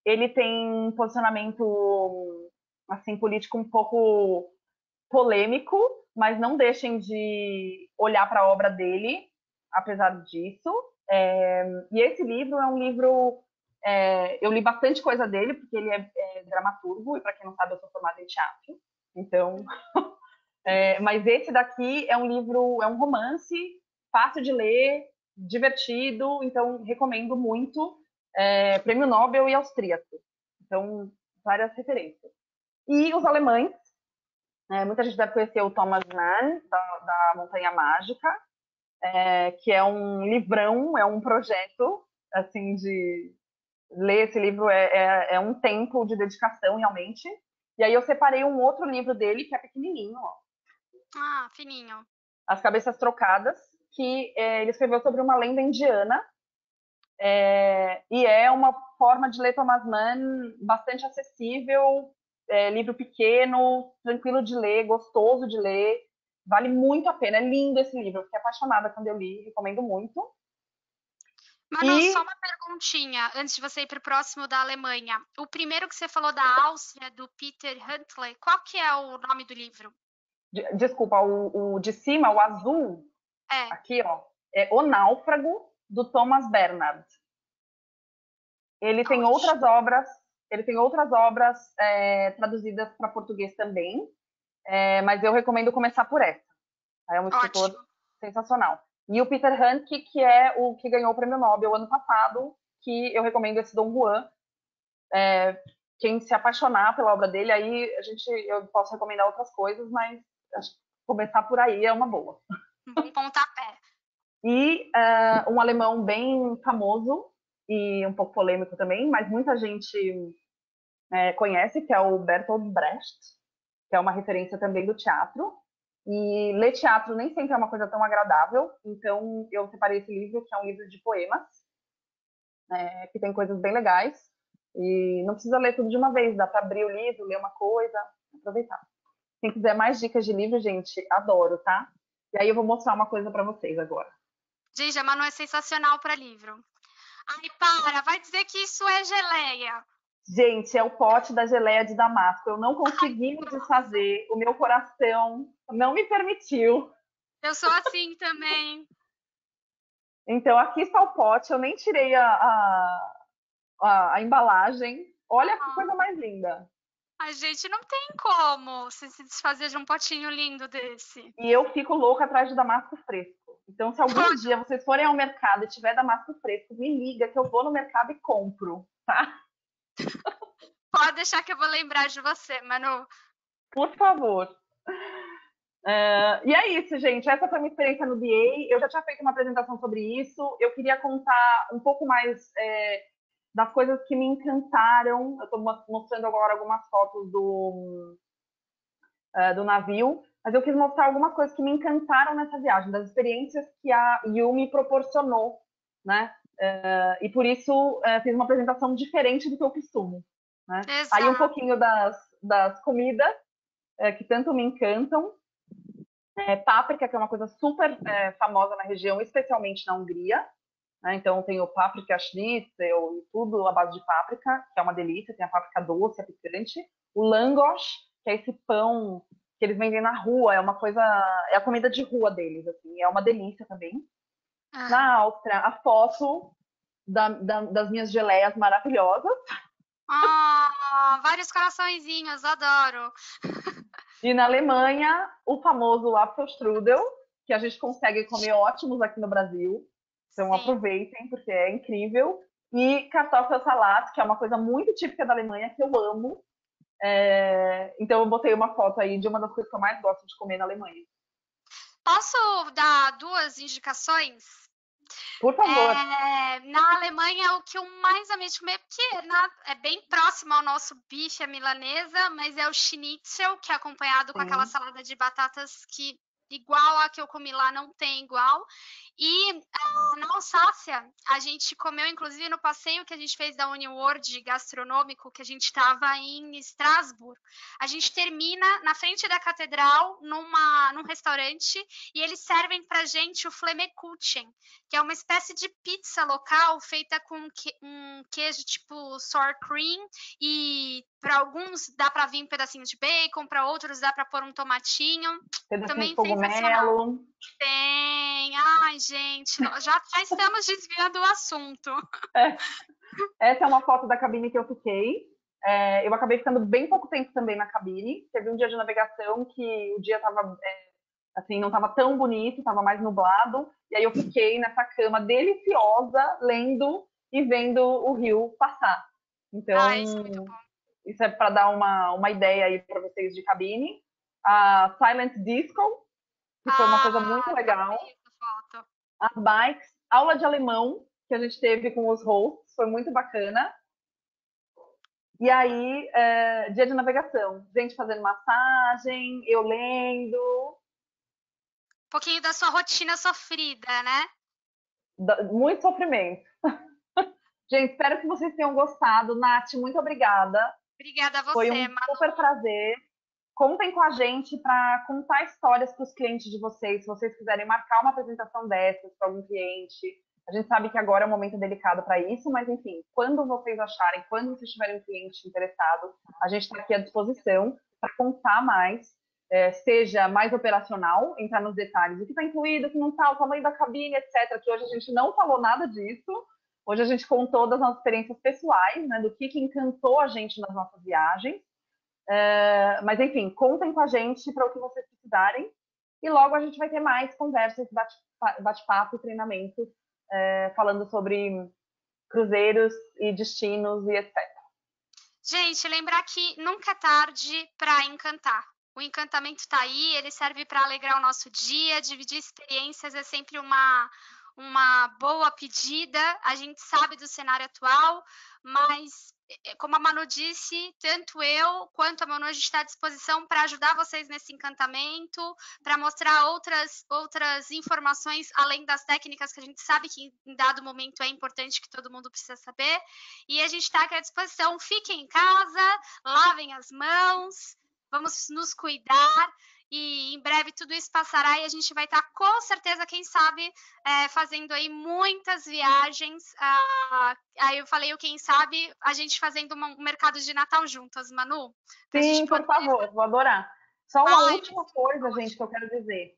Ele tem um posicionamento assim, político um pouco polêmico, mas não deixem de olhar para a obra dele, apesar disso. E esse livro é um livro... eu li bastante coisa dele, porque ele é dramaturgo, e para quem não sabe, eu sou formada em teatro. Então... mas esse daqui é um livro, é um romance, fácil de ler, divertido, então recomendo muito. Prêmio Nobel e austríaco. Então, várias referências. E os alemães, muita gente deve conhecer o Thomas Mann, da Montanha Mágica, que é um livrão, é um projeto, assim, de ler esse livro é um tempo de dedicação, realmente. E aí eu separei um outro livro dele, que é pequenininho, ó. Fininho. As Cabeças Trocadas, que ele escreveu sobre uma lenda indiana, e é uma forma de ler Thomas Mann bastante acessível, livro pequeno, tranquilo de ler, gostoso de ler, vale muito a pena, é lindo esse livro, eu fiquei apaixonada quando eu li, recomendo muito. Manu, só uma perguntinha antes de você ir para o próximo da Alemanha. O primeiro que você falou da Áustria, do Peter Huntley, qual que é o nome do livro? Desculpa, o de cima, o azul, É, aqui, ó, é O Náufrago, do Thomas Bernhard. Ele tem ótimo. outras obras, traduzidas para português também, mas eu recomendo começar por essa. É um escritor Ótimo. sensacional. E o Peter Handke, que é o que ganhou o Prêmio Nobel ano passado, que eu recomendo esse Dom Juan. Quem se apaixonar pela obra dele, aí eu posso recomendar outras coisas, mas acho que começar por aí é uma boa. Um bom pontapé. E um alemão bem famoso e um pouco polêmico também, mas muita gente conhece, que é o Bertolt Brecht, que é uma referência também do teatro. E ler teatro nem sempre é uma coisa tão agradável, então eu separei esse livro, que é um livro de poemas, que tem coisas bem legais. E não precisa ler tudo de uma vez, dá para abrir o livro, ler uma coisa, aproveitar. Quem quiser mais dicas de livro, gente, adoro, tá? E aí eu vou mostrar uma coisa para vocês agora. Gente, a Manu é sensacional para livro. Ai, para, vai dizer que isso é geleia. Gente, é o pote da geleia de Damasco. Eu não consegui me desfazer, o meu coração não me permitiu. Eu sou assim também. Então, aqui está o pote, eu nem tirei a embalagem. Olha que coisa mais linda. A gente não tem como se desfazer de um potinho lindo desse. E eu fico louca atrás de damasco fresco. Então, se algum dia vocês forem ao mercado e tiver damasco fresco, me liga que eu vou no mercado e compro, tá? Pode deixar que eu vou lembrar de você, Manu. Por favor. E é isso, gente. Essa foi a minha experiência no BA. Eu já tinha feito uma apresentação sobre isso. Eu queria contar um pouco mais das coisas que me encantaram. Eu estou mostrando agora algumas fotos do navio, mas eu quis mostrar algumas coisas que me encantaram nessa viagem, das experiências que a Yu me proporcionou, né? E por isso fiz uma apresentação diferente do que eu costumo, né? Aí um Exato. pouquinho das comidas que tanto me encantam. Páprica, que é uma coisa super famosa na região, especialmente na Hungria. Né? Então tem o páprica schnitzel e tudo à base de páprica, que é uma delícia. Tem a páprica doce, a picante. O langos, que é esse pão que eles vendem na rua, é uma coisa, é a comida de rua deles, assim, é uma delícia também. Na Áustria, a foto das minhas geleias maravilhosas. Vários coraçõezinhos, adoro. E na Alemanha, o famoso Apfelstrudel, que a gente consegue comer ótimos aqui no Brasil. Então Sim. aproveitem, porque é incrível. E Kartoffelsalat, que é uma coisa muito típica da Alemanha, que eu amo. Então eu botei uma foto aí de uma das coisas que eu mais gosto de comer na Alemanha. Posso dar duas indicações? Por favor. Na Alemanha, o que eu mais amei de comer, porque é bem próximo ao nosso bife, a milanesa, mas é o schnitzel, que é acompanhado com aquela Sim. salada de batatas que igual a que eu comi lá não tem igual. E na Alsácia, a gente comeu, inclusive, no passeio que a gente fez da Uniworld gastronômico, que a gente estava em Estrasburgo. A gente termina na frente da catedral, num restaurante, e eles servem pra gente o Flammekuchen, que é uma espécie de pizza local feita com um queijo tipo sour cream, e para alguns dá para vir um pedacinho de bacon, para outros dá para pôr um tomatinho. Pedacinho de Também sensacional. cogumelo. Tem. Ai, gente, nós já estamos desviando o assunto. Essa é uma foto da cabine que eu fiquei. Eu acabei ficando bem pouco tempo também na cabine. Teve um dia de navegação que o dia estava assim, não estava tão bonito, estava mais nublado. E aí eu fiquei nessa cama deliciosa, lendo e vendo o rio passar. Então, Isso é muito bom. isso é para dar uma ideia aí para vocês de cabine. A Silent Disco, que foi uma coisa muito legal. Essa foto. As bikes, aula de alemão, que a gente teve com os hosts, foi muito bacana. E aí, dia de navegação, gente fazendo massagem, eu lendo. Um pouquinho da sua rotina sofrida, né? Muito sofrimento. Gente, espero que vocês tenham gostado. Nath, muito obrigada. Obrigada a Foi você, um Manu. super prazer. Contem com a gente para contar histórias para os clientes de vocês. Se vocês quiserem marcar uma apresentação dessas para algum cliente, A gente sabe que agora é um momento delicado para isso, mas enfim, quando vocês acharem, quando vocês tiverem um cliente interessado, a gente está aqui à disposição para contar mais, seja mais operacional, entrar nos detalhes, o que está incluído, o que não está, o tamanho da cabine, etc. Que hoje a gente não falou nada disso. Hoje a gente contou das nossas experiências pessoais, né, do que encantou a gente nas nossas viagens. Mas enfim, contem com a gente para o que vocês precisarem. E logo a gente vai ter mais conversas, bate-papo e treinamento, falando sobre cruzeiros e destinos e etc. Gente, lembrar que nunca é tarde para encantar. O encantamento está aí, ele serve para alegrar o nosso dia, dividir experiências é sempre uma boa pedida. A gente sabe do cenário atual, mas como a Manu disse, tanto eu quanto a Manu, a gente está à disposição para ajudar vocês nesse encantamento, para mostrar outras informações, além das técnicas que a gente sabe que em dado momento é importante, que todo mundo precisa saber. E a gente está aqui à disposição. Fiquem em casa, lavem as mãos, vamos nos cuidar. E em breve tudo isso passará e a gente vai estar com certeza, quem sabe, fazendo aí muitas viagens. Aí eu falei o quem sabe, a gente fazendo um mercado de Natal juntas, Manu. Sim, por favor, vou adorar. Só uma última coisa, gente, que eu quero dizer.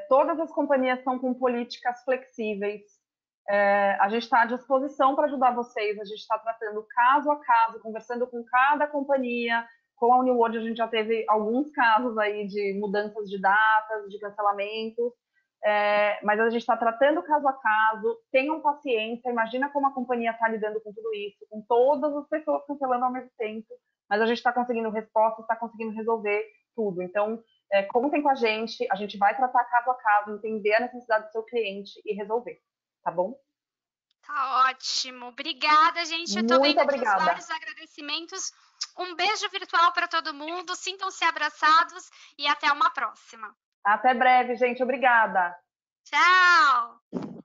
Todas as companhias estão com políticas flexíveis. A gente está à disposição para ajudar vocês. A gente está tratando caso a caso, conversando com cada companhia. Com a Uniworld, a gente já teve alguns casos aí de mudanças de datas, de cancelamentos, mas a gente está tratando caso a caso. Tenham paciência, imagina como a companhia está lidando com tudo isso, com todas as pessoas cancelando ao mesmo tempo, mas a gente está conseguindo respostas, está conseguindo resolver tudo. Então, contem com a gente vai tratar caso a caso, entender a necessidade do seu cliente e resolver, tá bom? Tá ótimo. Obrigada, gente. Eu tô Muito vendo aqui os obrigada. vários agradecimentos. Um beijo virtual para todo mundo. Sintam-se abraçados e até uma próxima. Até breve, gente. Obrigada. Tchau!